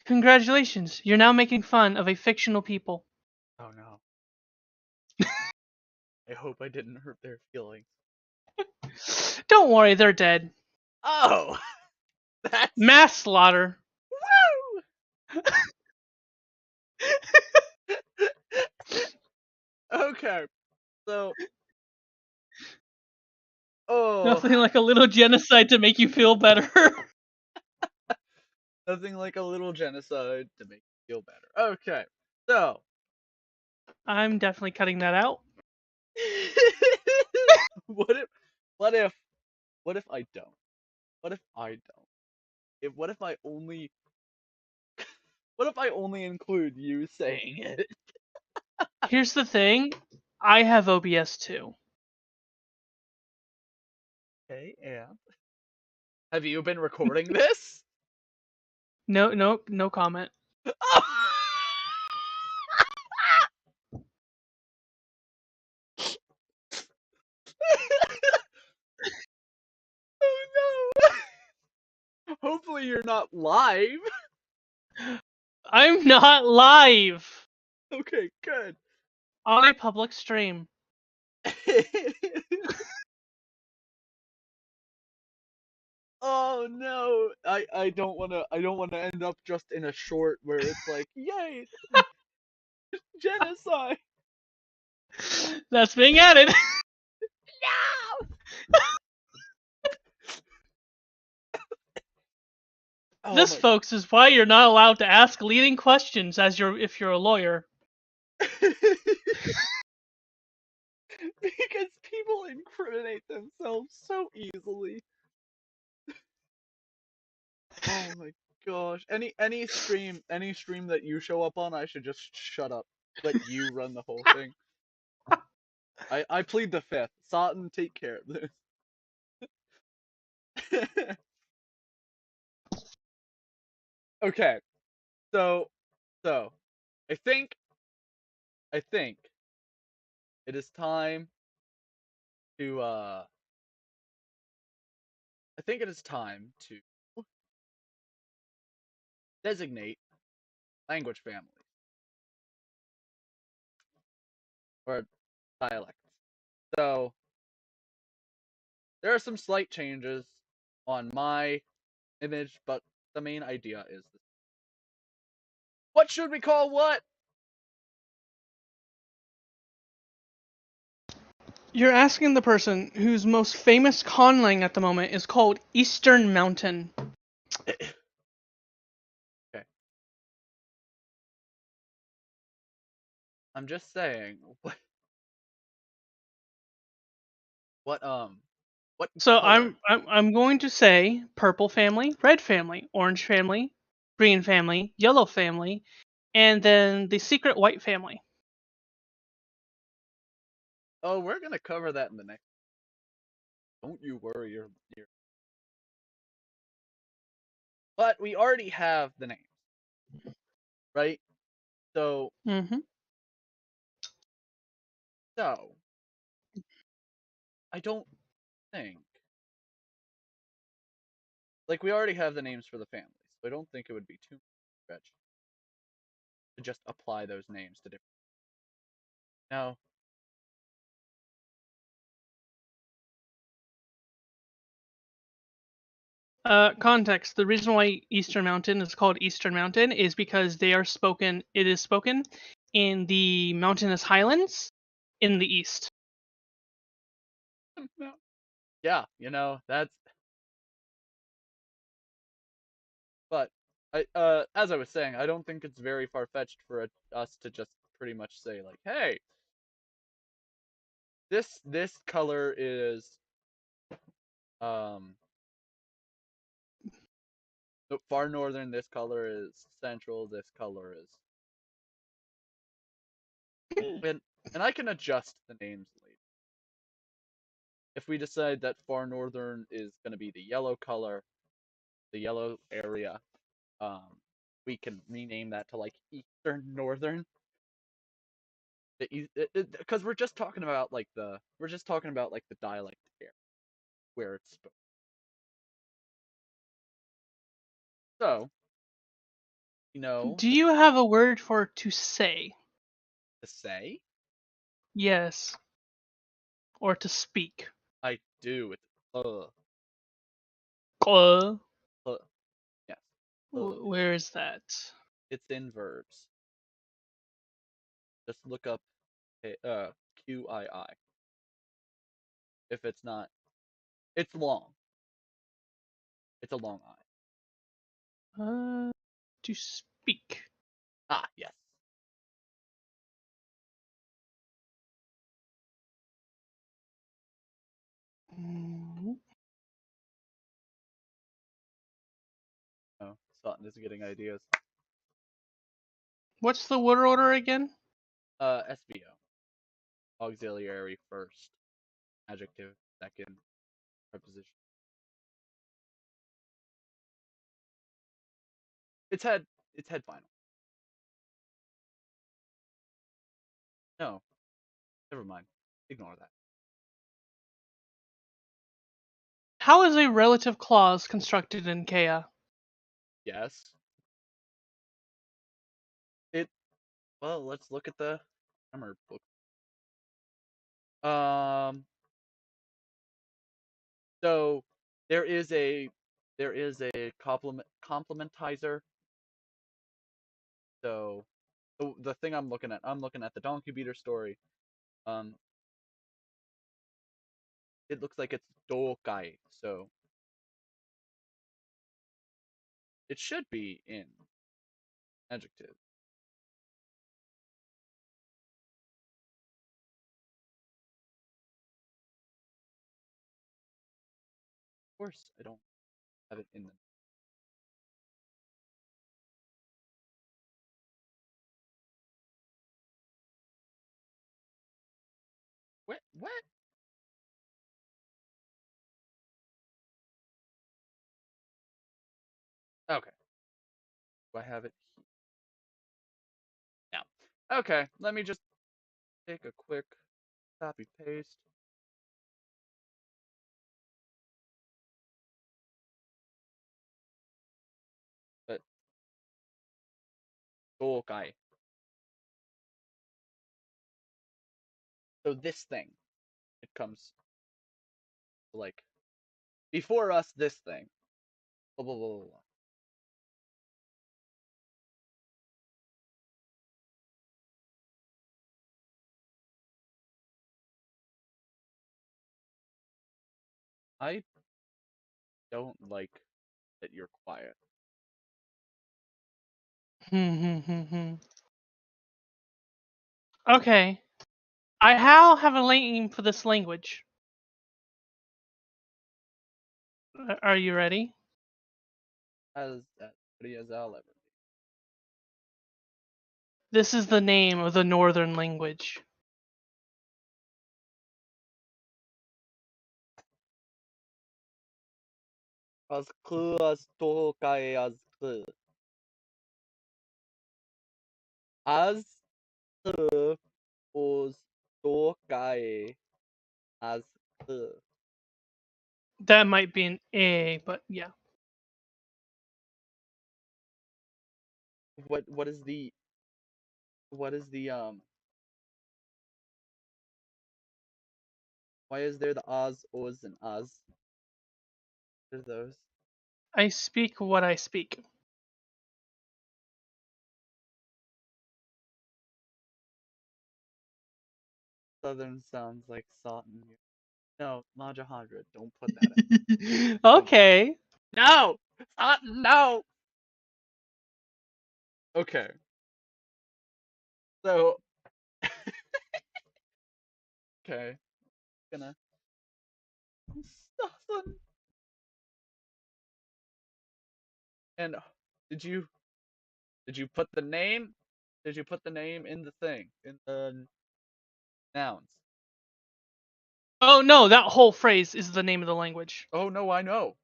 Congratulations, you're now making fun of a fictional people. Oh no. I hope I didn't hurt their feelings. Don't worry, they're dead. Oh, that's Mass slaughter. woo. Okay, so oh, Nothing like a little genocide to make you feel better. nothing like a little genocide to make you feel better. Okay, so I'm definitely cutting that out. what if, what if, what if I don't? What if I don't? What if I only, what if I only include you saying it? Here's the thing, I have OBS too. Okay, and have you been recording this? No comment. Oh no! Hopefully you're not live. I'm not live Okay, good. on a public stream. Oh no! I don't wanna end up just in a short where it's like, yay, genocide. That's being added. No! Oh This, my. folks, is why you're not allowed to ask leading questions if you're a lawyer. Because people incriminate themselves so easily. Oh my gosh. Any stream that you show up on, I should just shut up. Let you run the whole thing. I plead the fifth. Soton, take care of this. Okay, so so I think it is time to I think it is time to designate language families or dialects. So there are some slight changes on my image, but the main idea is this. What should we call what? You're asking the person whose most famous conlang at the moment is called Eastern Mountain. Okay. I'm just saying what what So color? I'm going to say purple family, red family, orange family, green family, yellow family, and then the secret white family. Oh, we're gonna cover that in the next. Don't you worry, you're. But we already have the names, right? So Mm-hmm. so I don't think like we already have the names for the families, so I don't think it would be too much stretch to just apply those names to different. Now, Context: the reason why Eastern Mountain is called Eastern Mountain is because it is spoken in the mountainous highlands in the east. yeah, that's. But as I was saying, I don't think it's very far fetched for us to just pretty much say like, hey, this color is um far northern. This color is central. This color is and I can adjust the names later. If we decide that far northern is going to be the yellow color, the yellow area, um, we can rename that to like eastern northern. Because we're just talking about like the dialect area where it's spoken. So Do you have a word for to say? to say Yes, or to speak. I do. It's Uh, uh yes. where is that? It's in verbs. Just look up QII. If it's not, it's long. It's a long I. To speak. Ah, yes. Mm, Oh, Soton is getting ideas. What's the word order again? SVO. Auxiliary first. Adjective second. Preposition. It's head. It's head final. No, never mind. Ignore that. How is a relative clause constructed in Kea? Yes. It. Well, let's look at the grammar book. Um. So there is a complementizer. So the thing I'm looking at the donkey beater story. Um, it looks like it's dokai, so it should be in adjective. Of course, I don't have it in the. Where What? Okay. Do I have it now? Okay, let me just take a quick copy paste. But okay. So this thing, it comes like before us. This thing. Blah, blah, blah, blah, blah. I don't like that you're quiet. Okay. I now have a name for this language. Are you ready? As pretty as I'll ever be. This is the name of the northern language. As cool as tokai as cool. As cool as tokai as cool. That might be an A, but yeah. What is the why is there the Oz, Oz, and Oz? What are those? I speak what I speak. Southern sounds like Soton. No, Majahadra, don't put that in. Okay. No! Soton, no! Okay. So, okay. Gonna. Southern. And did you put the name? Did you put the name in the thing? In the nouns? Oh no, that whole phrase is the name of the language. Oh no, I know.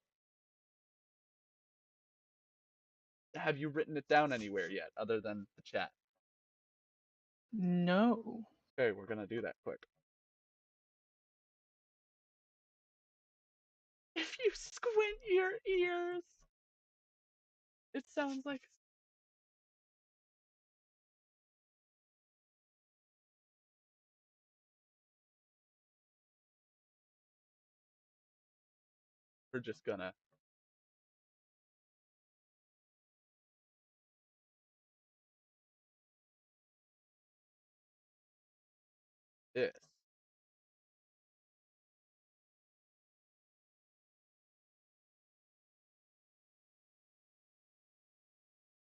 Have you written it down anywhere yet, other than the chat? No. Okay, we're gonna do that quick. If you squint your ears, it sounds like. We're just gonna. This.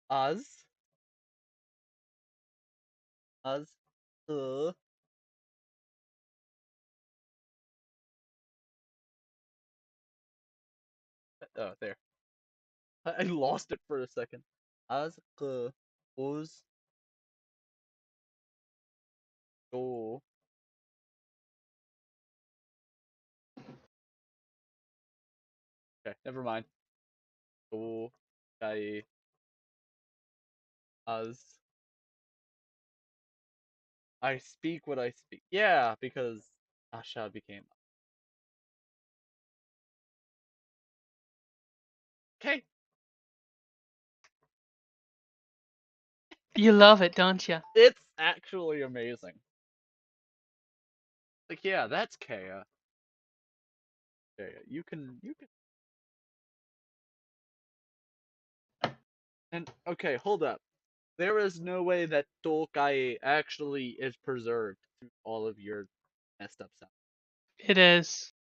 Us. Us. Uh. Oh, there. I lost it for a second. Us. Us. Do. Okay, never mind. Do. Kai. Us. I speak what I speak. Yeah, because Asha became. Okay. You love it, don't you? It's actually amazing. Like, yeah, that's Kaya. Kaya. You can. And okay, hold up. There is no way that Tokai actually is preserved through all of your messed up sounds. It is.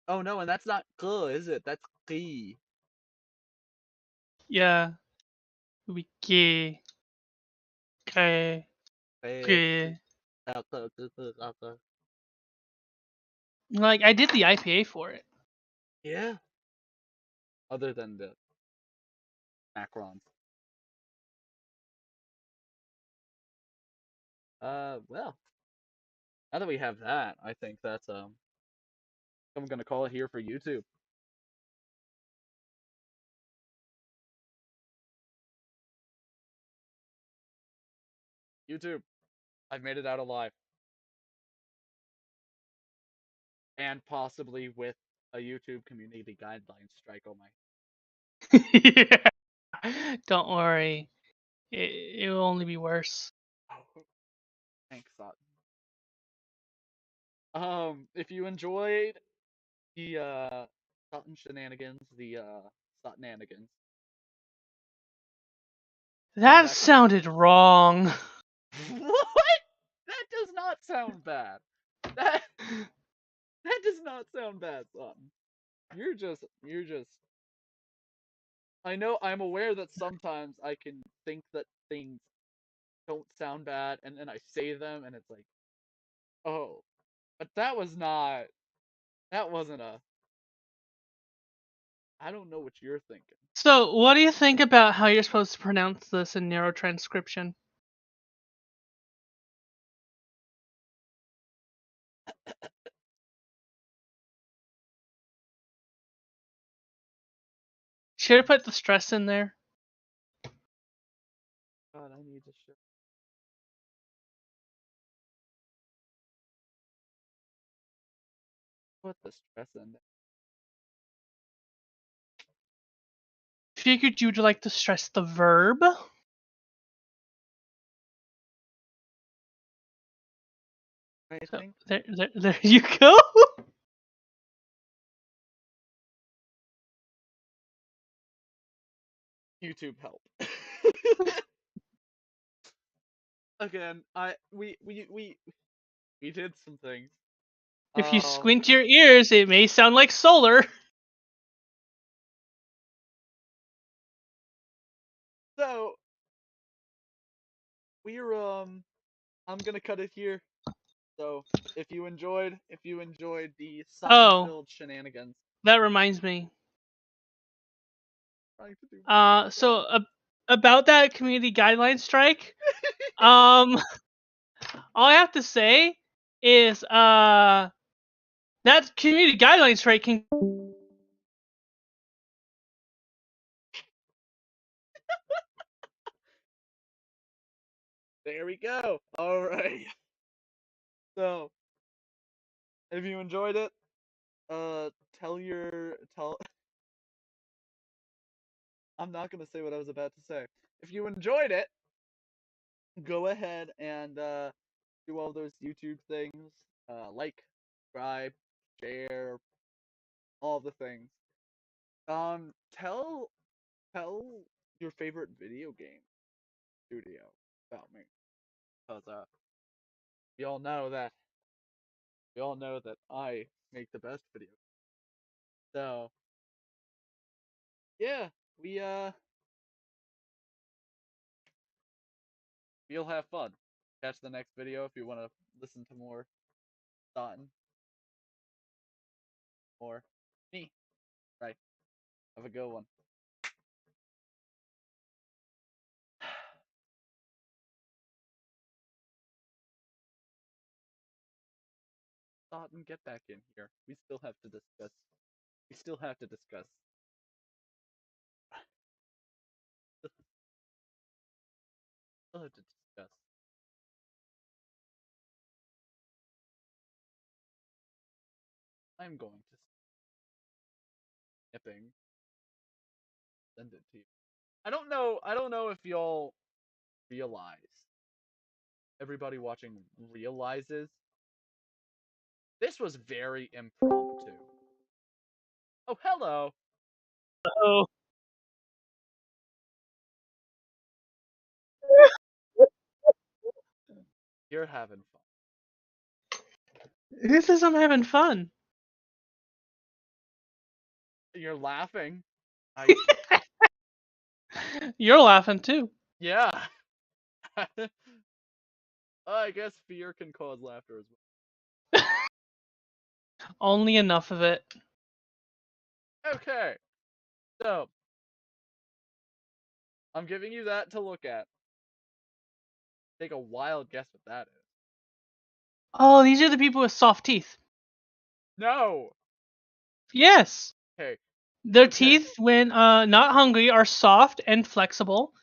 Oh no, and that's not K, is it? That's Ki. Yeah. Wiki. Okay. Okay. Like I did the IPA for it. Yeah. Other than the macrons. Well, now that we have that, I think that's I'm gonna call it here for YouTube. YouTube, I've made it out alive, and possibly with a YouTube community guideline strike on my. Yeah. Don't worry. It will only be worse. Oh, thanks, Soton. If you enjoyed the Soton shenanigans, the Sotonanigans, come That back. sounded wrong. What? That does not sound bad. That that does not sound bad, Soton. You're just. I know. I'm aware that sometimes I can think that things don't sound bad, and then I say them, and it's like, oh, but that was not. That wasn't a. I don't know what you're thinking. So, what do you think about how you're supposed to pronounce this in narrow transcription? Should I put the stress in there? God, I need to show. Put the stress in there. Figured you'd like to stress the verb. I So think there you go. YouTube help. Again, we did some things. If you squint your ears, it may sound like solar. So we're I'm gonna cut it here. So if you enjoyed the Sutton Oh, filled shenanigans, that reminds me. trying to do my So job. about that community guideline strike, um, all I have to say is that community guideline strike can. There we go. All right. So if you enjoyed it, tell your tell. I'm not gonna say what I was about to say. If you enjoyed it, go ahead and do all those YouTube things. Like, subscribe, share, all the things. Tell your favorite video game studio about me, cause we all know that I make the best video. So yeah, we we'll have fun. Catch the next video if you want to listen to more Dotton or me. Right. Have a good one. Dotton, get back in here. We still have to discuss. We still have to discuss. Still have to discuss. I'm going to snipping. Send it to you. I don't know. I don't know if y'all realize. Everybody watching realizes this was very impromptu. Oh, hello. Oh, You're having fun. who says I'm having fun? You're laughing. I You're laughing too. yeah. I guess fear can cause laughter as Only enough of it. well. Okay. So, I'm giving you that to look at. Take a wild guess what that is. Oh, these are the people with soft teeth. No. Yes. Okay. Their Okay. teeth, when not hungry, are soft and flexible.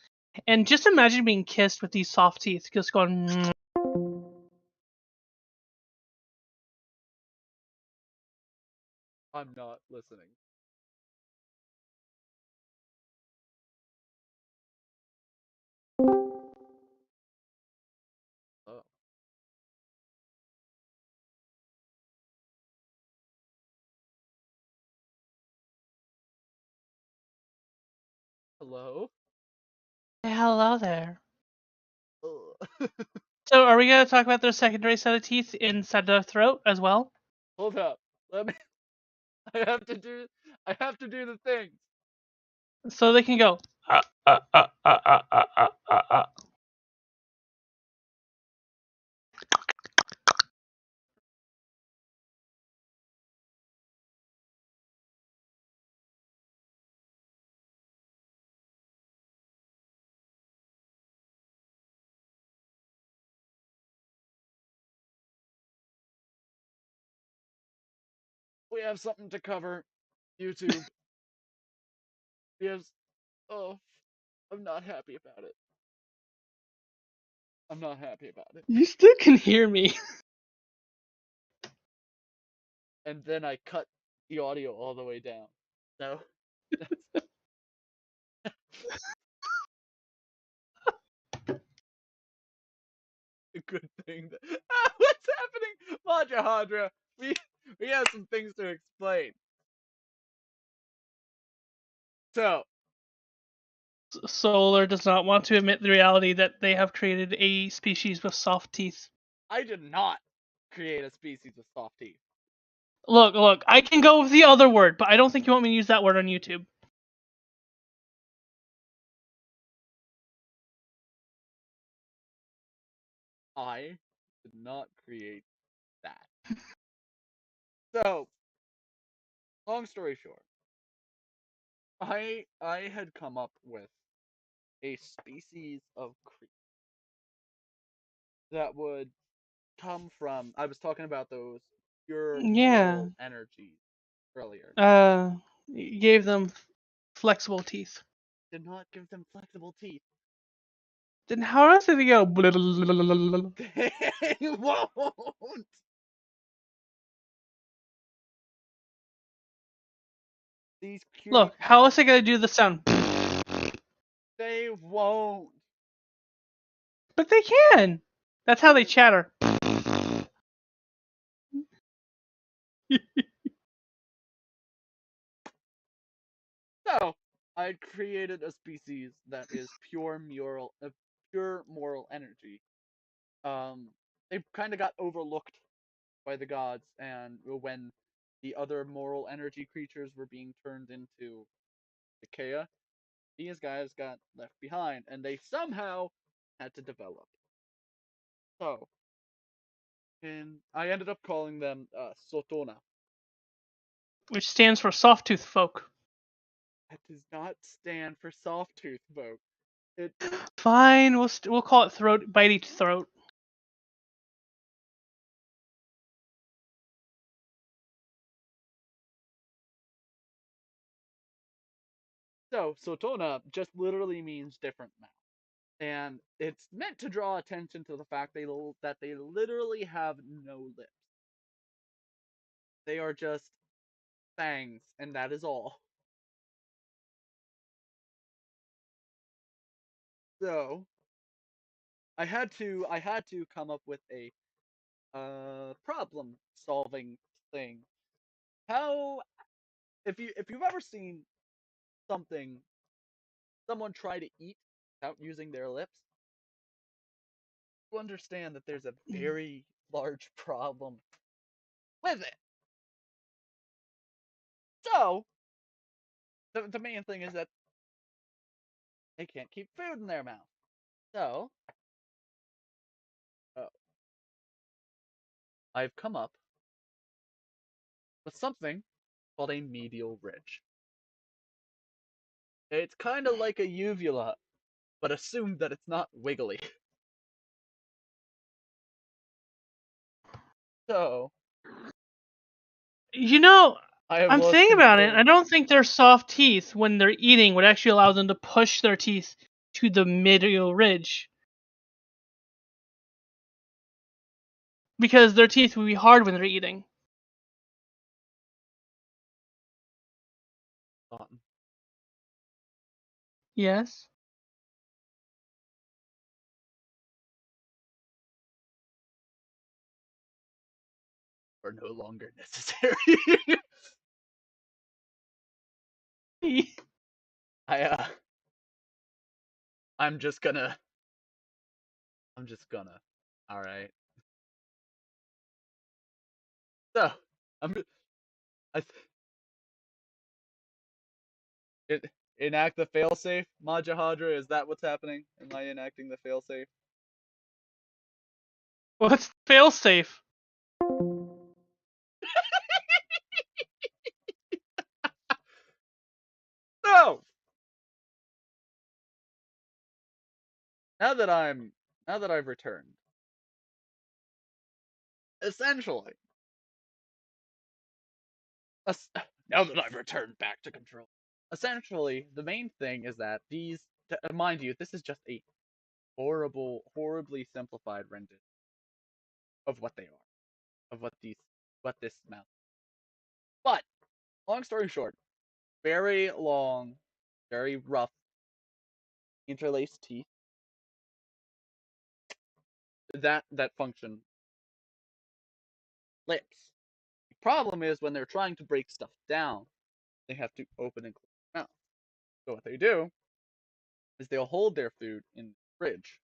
And just imagine being kissed with these soft teeth, just going. "Mm." I'm not listening. Oh. Hello? Hello there. Ugh. So, are we gonna talk about their secondary set of teeth inside their throat as well? Hold up. Let me. I have to do. I have to do the things. So they can go. We have something to cover. YouTube. We have. Oh, I'm not happy about it. I'm not happy about it. You still can hear me. And then I cut the audio all the way down. So that's a good thing. What's happening, Majahadra? We have some things to explain. So Solar does not want to admit the reality that they have created a species with soft teeth. I did not create a species with soft teeth. Look, I can go with the other word, but I don't think you want me to use that word on YouTube. I did not create that. So, long story short, I had come up with a species of creature that would come from. I was talking about those pure Yeah. moral energies earlier. You gave them flexible teeth. Did not give them flexible teeth. Then how else did they go? They won't. These cutie Look, how else are they gonna do the sound? they won't. But they can. That's how they chatter. So I created a species that is pure moral energy. They kind of got overlooked by the gods, and when the other moral energy creatures were being turned into Ikea, these guys got left behind, and they somehow had to develop. So, and I ended up calling them Sotona. Which stands for soft tooth folk. That does not stand for soft tooth folk. It Fine, we'll call it throat bitey throat. so Sotona just literally means different mouth, and it's meant to draw attention to the fact that they literally have no lips. They are just fangs, and that is all. So I had to come up with a problem solving thing. How if you've ever seen something someone try to eat without using their lips, you understand that there's a very large problem with it. So the main thing is that they can't keep food in their mouth. So uh, I've come up with something called a medial ridge. It's kind of like a uvula, but assume that it's not wiggly. So You know, I have I'm lost thinking about it. control. I don't think their soft teeth, when they're eating, would actually allow them to push their teeth to the medial ridge. Because their teeth would be hard when they're eating. Soton. Yes. Are no longer necessary. I I'm just gonna. All right. So I'm. I it, enact the failsafe, Majahadra. Is that what's happening? Am I enacting the failsafe? What's failsafe? No. Now that I'm. Now that I've returned, essentially. es- Now that I've returned back to control. Essentially, the main thing is that these. Mind you, this is just a horribly simplified rendition of what they are, of what this mouth. But long story short, very long, very rough, interlaced teeth that function lips. The problem is when they're trying to break stuff down, they have to open and close their mouth. So what they do is they'll hold their food in the fridge,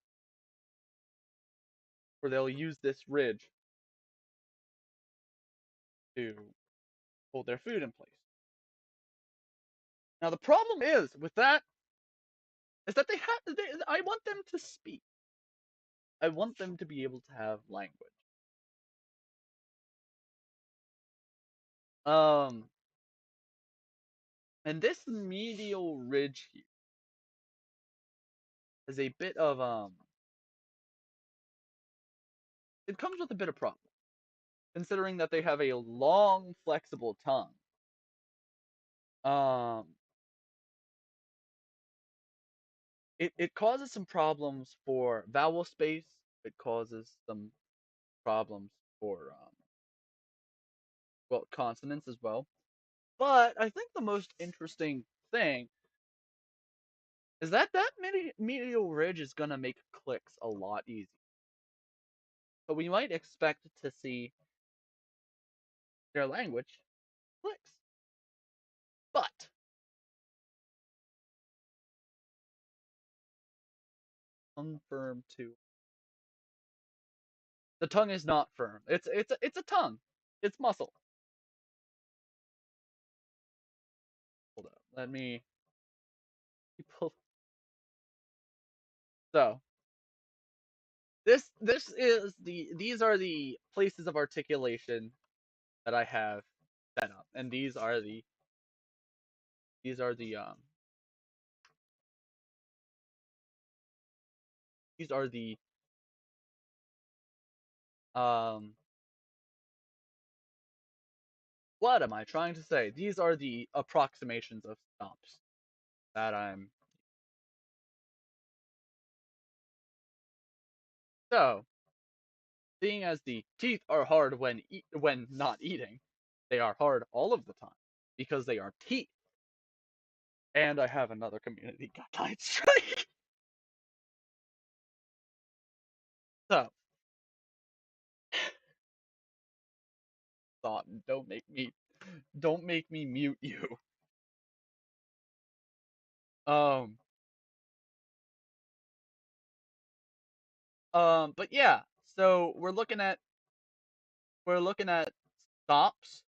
or they'll use this ridge to hold their food in place. Now the problem is with that is that I want them to speak. I want them to be able to have language. Um, and this medial ridge here is a bit of it comes with a bit of problem, considering that they have a long, flexible tongue. Um, it causes some problems for vowel space. It causes some problems for well, consonants as well. But I think the most interesting thing is that medial ridge is gonna make clicks a lot easier. So we might expect to see their language clicks. But tongue firm too. The tongue is not firm. It's a tongue. It's muscle. Hold up. Let me pull. So this is these are the places of articulation that I have set up, and these are the these are the um what am I trying to say? These are the approximations of stops that I'm. So seeing as the teeth are hard when not eating, they are hard all of the time because they are teeth. And I have another community guideline strike. So, Soton, don't make me mute you. Um, but yeah, so we're looking at stops.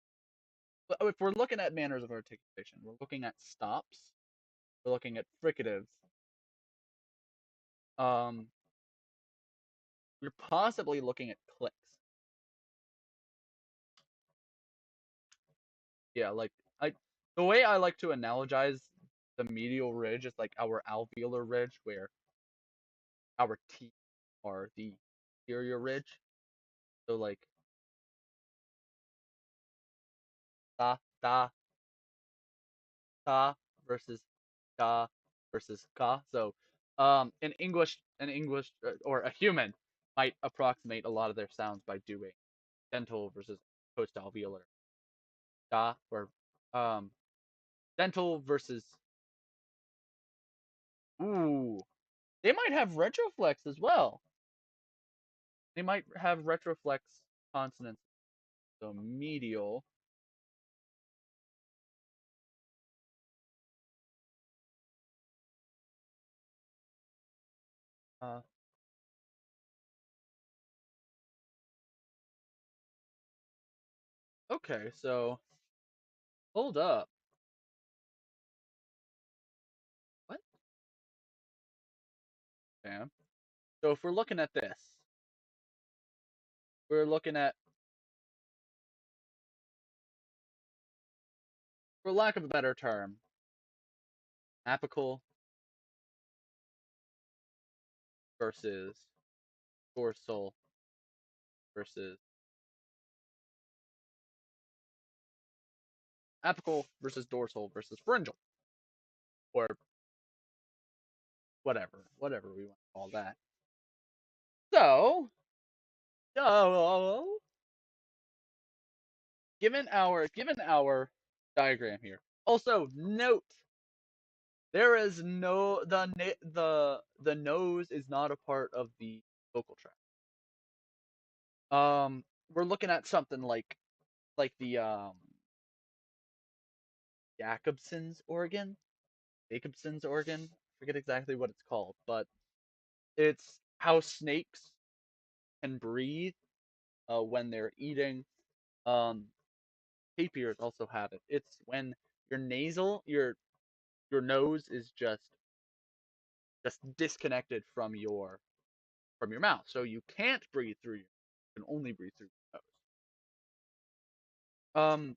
If we're looking at manners of articulation, we're looking at stops. We're looking at fricatives. Um, we're possibly looking at clicks. Yeah, like the way I like to analogize the medial ridge is like our alveolar ridge, where our teeth are the inferior ridge. So like da, da, ka versus da versus ka. So, in English, or a human might approximate a lot of their sounds by doing dental versus post-alveolar da, or dental versus ooh. They might have retroflex as well. They might have retroflex consonants. So medial. Uh, okay, so hold up. What? Damn. So if we're looking at this, we're looking at, for lack of a better term, apical versus dorsal versus apical versus dorsal versus pharyngeal, or whatever we want to call that. So, given our diagram here. Also note, there is no the nose is not a part of the vocal tract. We're looking at something like the Jacobson's organ. Forget exactly what it's called, but it's how snakes can breathe when they're eating. Tapirs also have it. It's when your nose is just disconnected from your mouth, so you can't breathe through you can only breathe through your nose.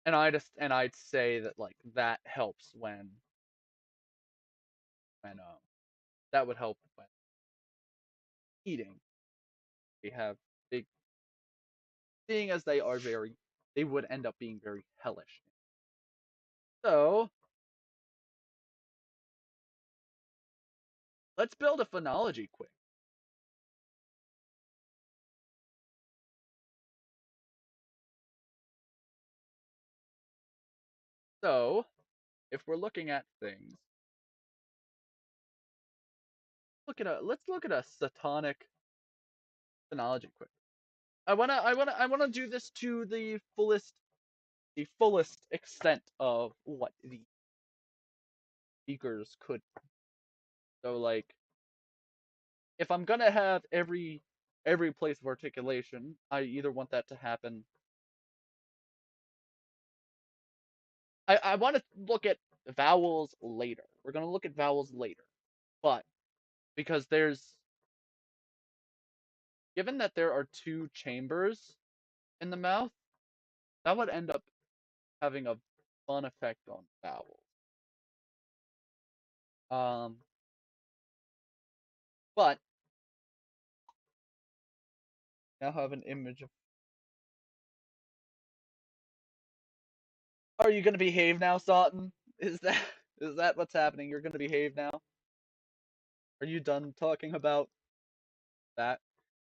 And I'd say that like that helps when that would help when eating. They have big, being as they would end up being very hellish. So let's build a phonology quick. So if we're looking at things, let's look at a Sotonic phonology quick. I wanna do this to the fullest extent of what the speakers could. So like, if I'm gonna have every place of articulation, I either want that to happen. I want to look at vowels later. We're gonna look at vowels later, but because given that there are two chambers in the mouth, that would end up having a fun effect on vowels. But now have an image of. Are you gonna behave now, Soton? Is that what's happening? You're gonna behave now? Are you done talking about that?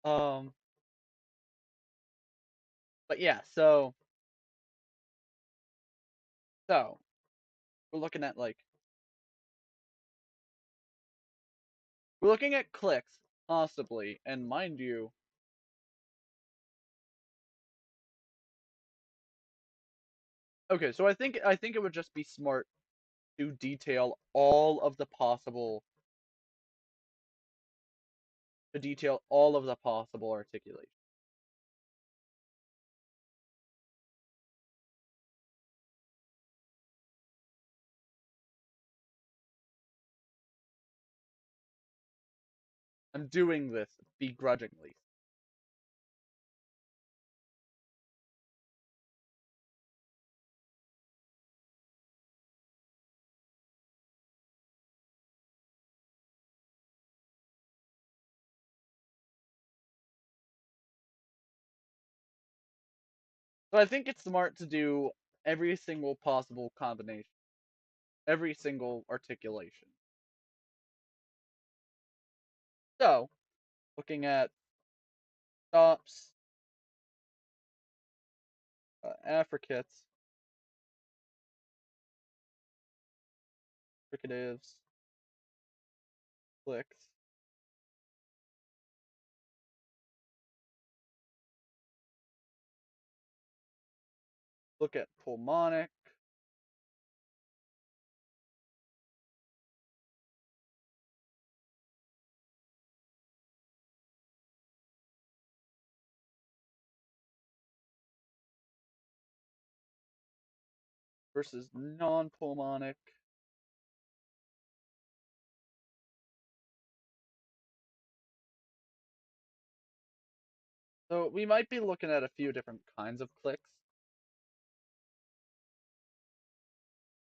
Um, but yeah, so we're looking at clicks possibly, and mind you, okay, so I think it would just be smart to detail all of the possible articulation. I'm doing this begrudgingly. But I think it's smart to do every single possible combination, every single articulation. So, looking at stops, affricates, fricatives, clicks. Look at pulmonic. Versus non-pulmonic. So we might be looking at a few different kinds of clicks.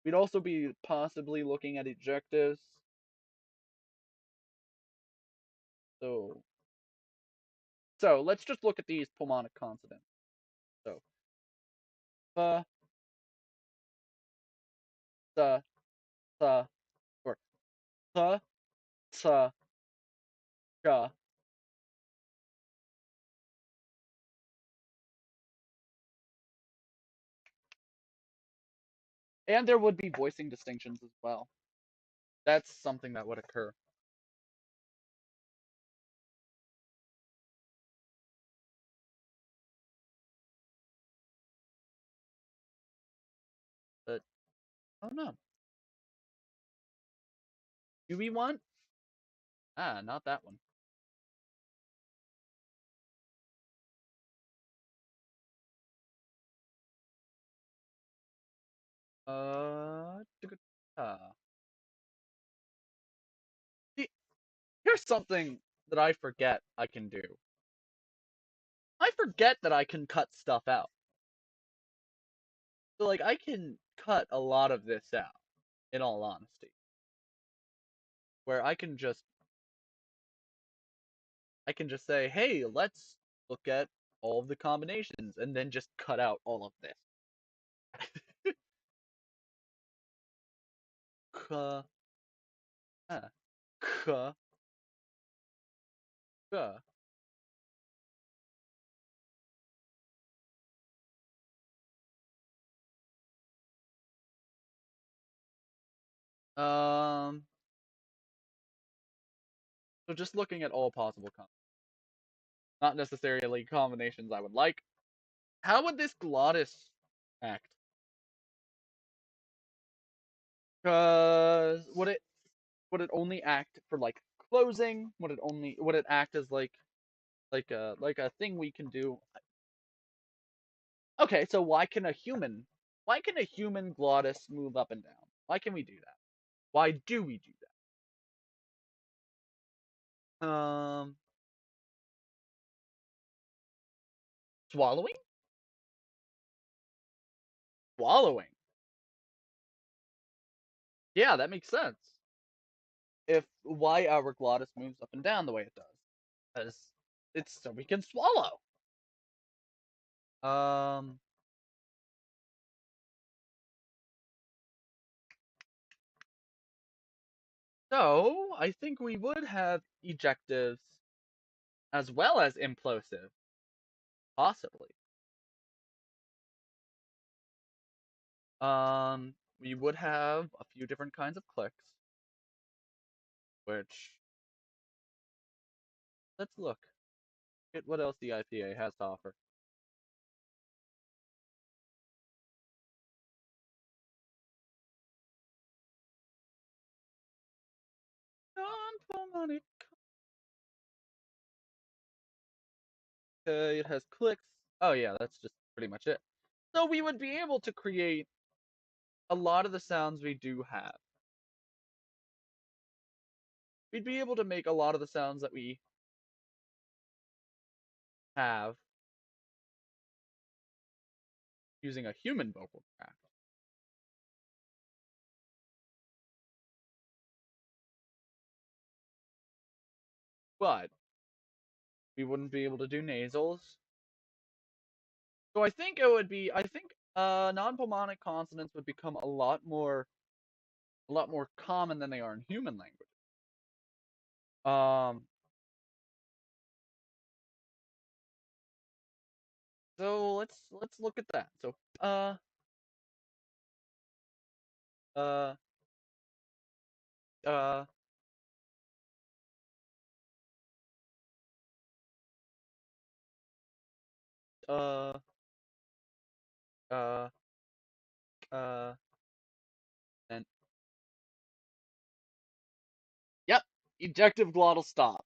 We'd also be possibly looking at ejectives. So let's just look at these pulmonic consonants. So fa, sa, sa, or ta, sa, cha. And there would be voicing distinctions as well. That's something that would occur. But I don't know. Do we want? Ah, not that one. See, here's something that I forget I can do. I forget that I can cut stuff out. So like I can cut a lot of this out, in all honesty. Where I can just say, hey, let's look at all of the combinations and then just cut out all of this. Ka, ka, ka. Um, so just looking at all possible not necessarily combinations I would like. How would this glottis act? Cause would it only act for like closing? Would it act as like a thing we can do? Okay, so why can a human glottis move up and down? Why can we do that? Why do we do that? Swallowing? Swallowing. Yeah, that makes sense. If why our glottis moves up and down the way it does. Because it's so we can swallow. Um so I think we would have ejectives as well as implosive. Possibly. We would have a few different kinds of clicks. Which let's look at what else the IPA has to offer. Non-pulmonic. It has clicks. Oh yeah, that's just pretty much it. So we would be able to create a lot of the sounds we do have. We'd be able to make a lot of the sounds that we have using a human vocal tract. But we wouldn't be able to do nasals. So I think it would be. I think non-pulmonic consonants would become a lot more common than they are in human language. Um. So let's look at that. So uh uh uh uh uh and yep, ejective glottal stop.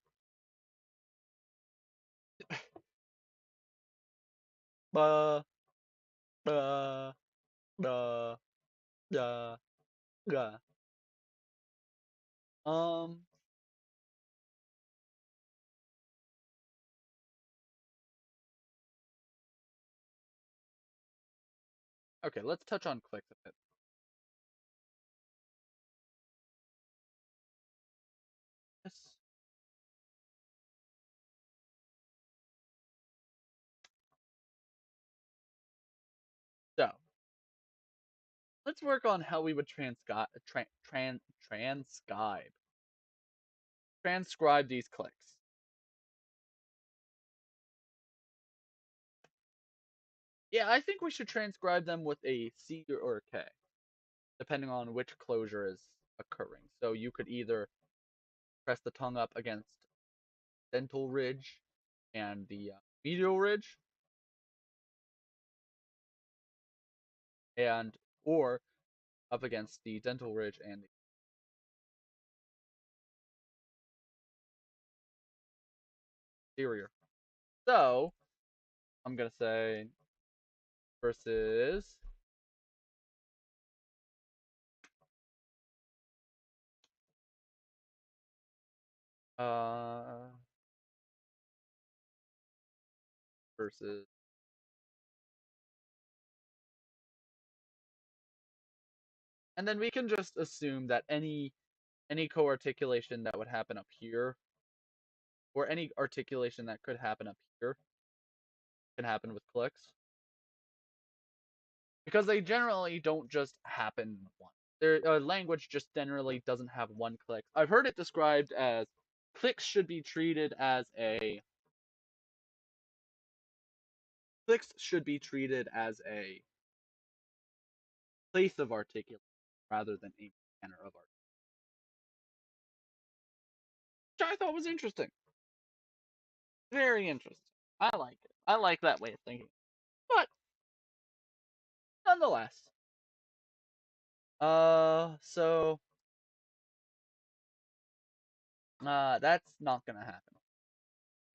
Uh uh uh uh uh. Um. Okay, let's touch on clicks a bit. Yes. So let's work on how we would transcribe these clicks. Yeah, I think we should transcribe them with a C or a K, depending on which closure is occurring. So you could either press the tongue up against dental ridge and the medial ridge, and or up against the dental ridge and the posterior. So I'm gonna say versus uh versus and then we can just assume that any co-articulation that would happen up here or any articulation that could happen up here can happen with clicks because they generally don't just happen once. Their language just generally doesn't have one click. I've heard it described as clicks should be treated as a place of articulation rather than a manner of art, which I thought was interesting. Very interesting. I like it. I like that way of thinking. But nonetheless, so that's not gonna happen.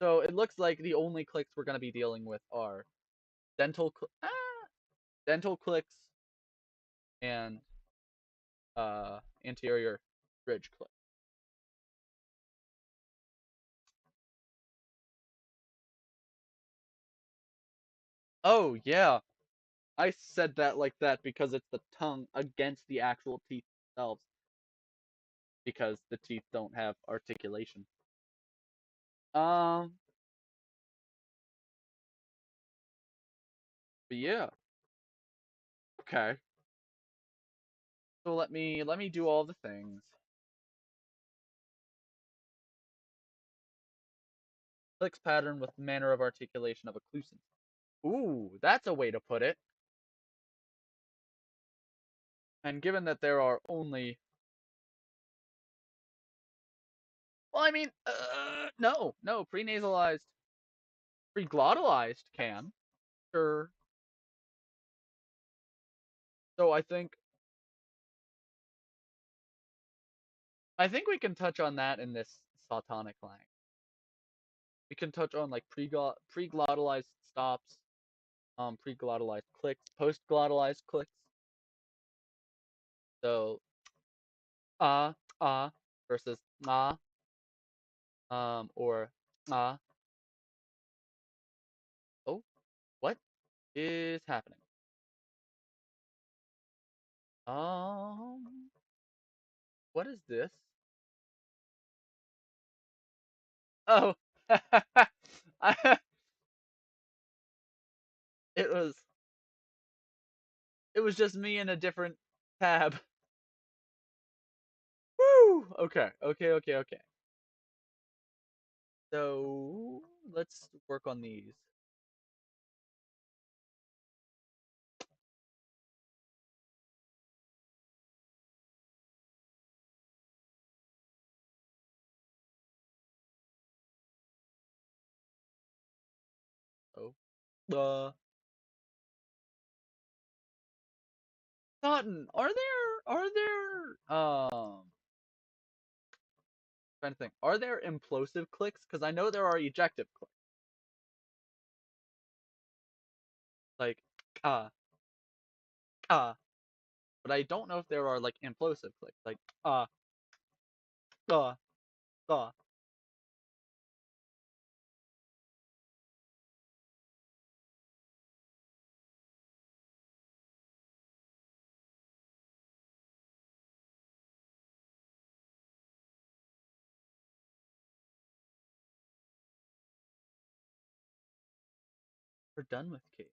So it looks like the only clicks we're gonna be dealing with are dental dental clicks and anterior ridge clicks. Oh yeah, I said that like that because it's the tongue against the actual teeth themselves because the teeth don't have articulation. Um, but yeah, okay. So let me do all the things. Clicks pattern with manner of articulation of occlusion. Ooh, that's a way to put it. And given that there are only, well, I mean, no, prenasalized, preglottalized can, sure. So I think we can touch on that in this Sotonic lang. We can touch on like preglottalized stops, preglottalized clicks, postglottalized clicks. So ah versus ah, or ah. Oh, what is happening? Um, what is this? Oh, I, it was just me in a different tab. Woo! Okay. So let's work on these. Oh. Soton, trying to think, are there implosive clicks? Because I know there are ejective clicks. Like, ah, ah. But I don't know if there are, like, implosive clicks. Like, ah, ah. We're done with Kate.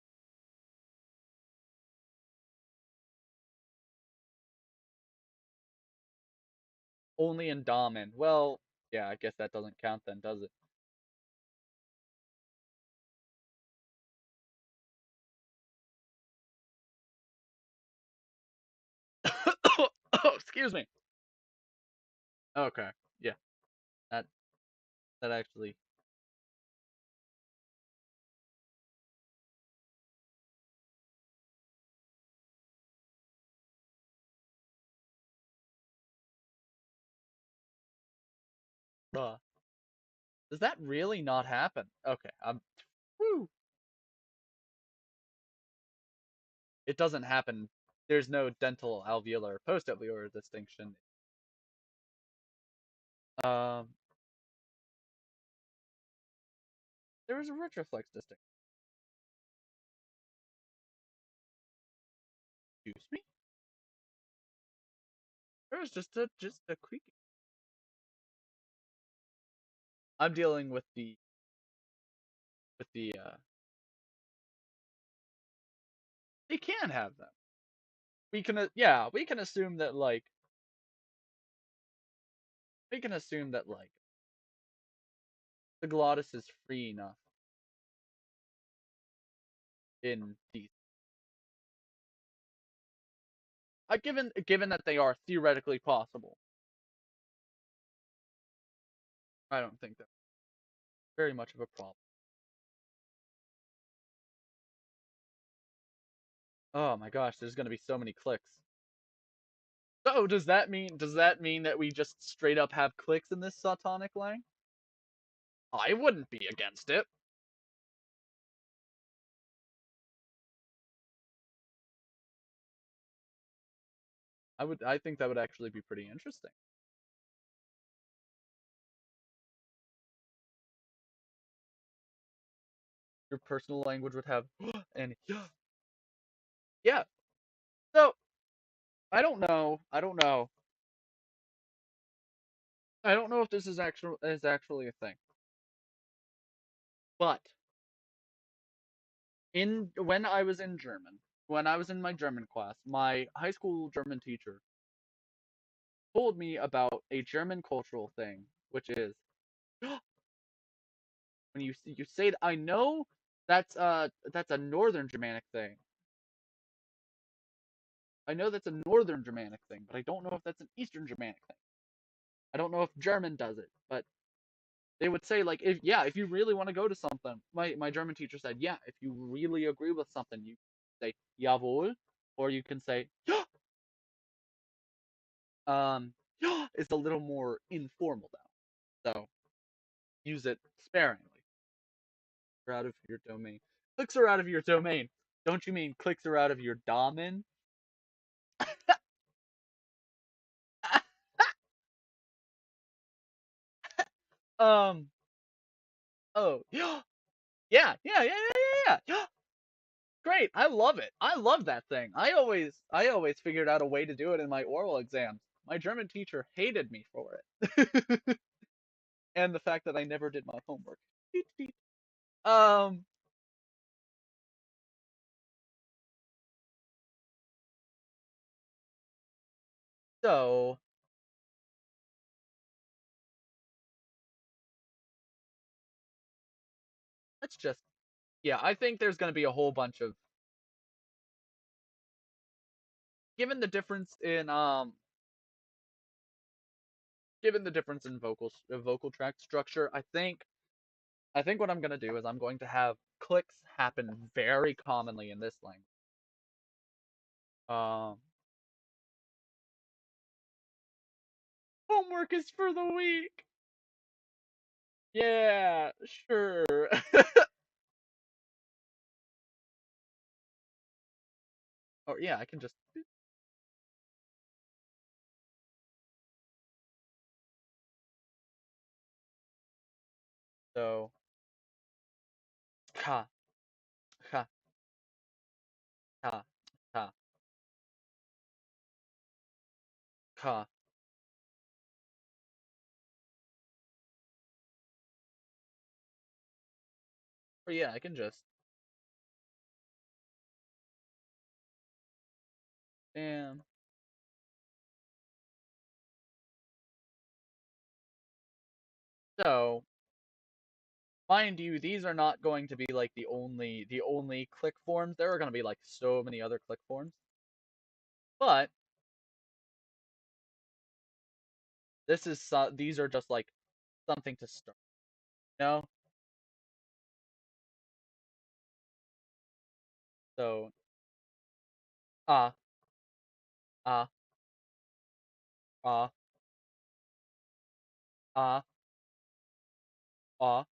Only in Damen. Well, yeah, I guess that doesn't count then, does it? Oh, excuse me. Okay, yeah, that that actually. Uh, does that really not happen? Okay, whew. It doesn't happen. There's no dental alveolar post-alveolar distinction. Um, there is a retroflex distinction. Excuse me. There was just a creaking. I'm dealing with the. They can have them. Yeah, we can assume that the glottis is free enough in these. Given that they are theoretically possible, I don't think that's very much of a problem. Oh my gosh, there's gonna be so many clicks. So does that mean that we just straight up have clicks in this Sotonic lang? I wouldn't be against it. I think that would actually be pretty interesting. Your personal language would have and yeah. So I don't know. I don't know if this is actually a thing. But when I was in German, when I was in my German class, my high school German teacher told me about a German cultural thing, which is when you say I know that's a northern Germanic thing. I know that's a northern Germanic thing, but I don't know if that's an Eastern Germanic thing. I don't know if German does it, but they would say like if you really want to go to something, my German teacher said, yeah, if you really agree with something, you say jawohl, or you can say ja. Ja is a little more informal now, so use it sparingly. You're out of your domain. Clicks are out of your domain. Don't you mean clicks are out of your domain? um. Oh. Yeah. Yeah. Yeah. Yeah. Yeah. Yeah. Great. I love it. I love that thing. I always figured out a way to do it in my oral exams. My German teacher hated me for it. And the fact that I never did my homework. Um So let's just, yeah, I think there's going to be a whole bunch of, given the difference in vocal track structure, I think what I'm going to do is I'm going to have clicks happen very commonly in this language. Um, Homework is for the week. Yeah, sure. Oh yeah, I can just. So ka ka ka ka ka. Or yeah, I can just. And so, mind you, these are not going to be like the only click forms. There are going to be like so many other click forms. But these are just like something to start. You know? So ah ah ah ah ah.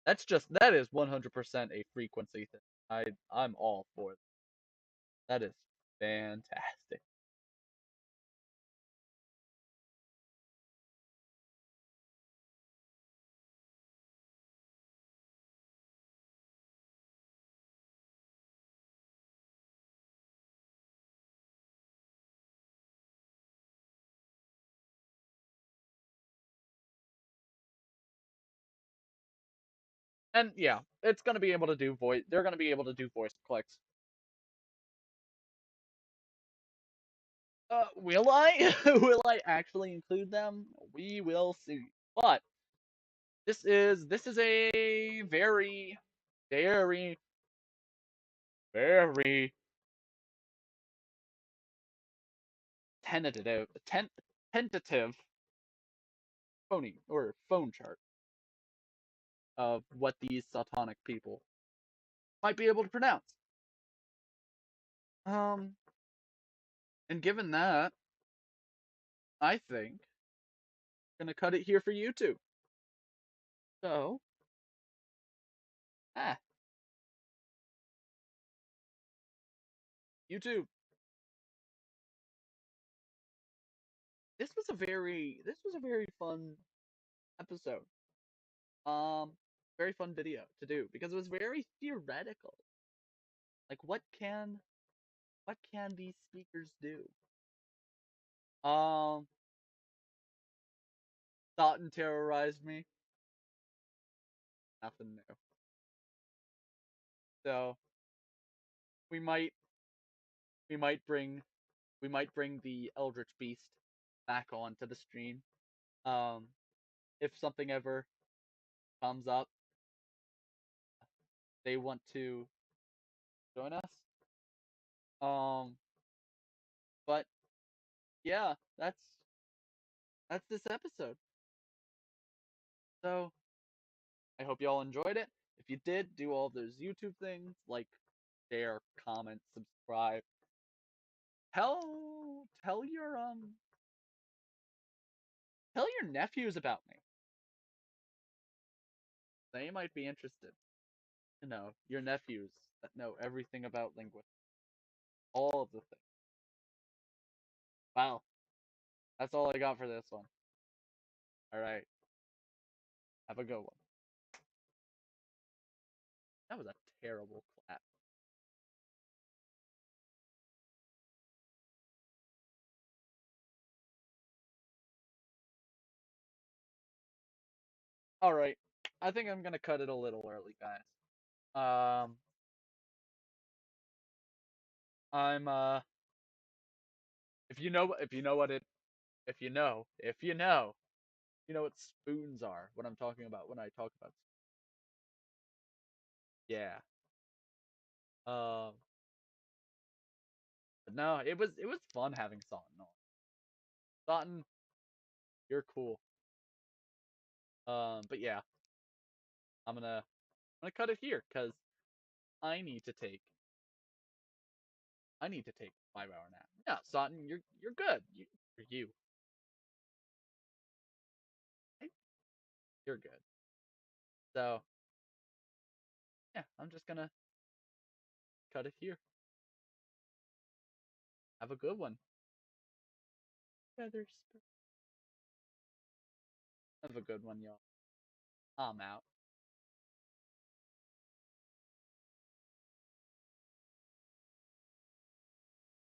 That is 100% a frequency thing. I'm all for it. That is fantastic. And yeah, it's gonna be able to do voice. They're gonna be able to do voice clicks. Will I? Will I actually include them? We will see. But this is a very, very, very tentative phone chart of what these Sotonic people might be able to pronounce. Um, and given that, I think I'm gonna cut it here for YouTube. So, ah, YouTube. This was a very fun episode. Um, very fun video to do because it was very theoretical. Like what can these speakers do? Um, Soton terrorized me. Nothing new. So we might we might bring we might bring the Eldritch Beast back onto the stream. Um, if something ever comes up, they want to join us. Um, but yeah, that's this episode. So I hope y'all enjoyed it. If you did, do all those YouTube things like share, comment, subscribe. Tell your tell your nephews about me. They might be interested. You know, your nephews that know everything about linguistics, all of the things. Wow, that's all I got for this one. All right, have a good one. That was a terrible clap. All right, I think I'm gonna cut it a little early, guys. Um, I'm If you know what it if you know you know what spoons are. What I'm talking about when I talk about yeah. Um, but no, it was fun having Soton on. Soton, you're cool. But yeah, I'm gonna cut it here because I need to take I need to take a 5 hour nap. Yeah, Soton, you're good. For you, you're good. So yeah, I'm just gonna cut it here. Have a good one. Feathers. Have a good one, y'all. I'm out.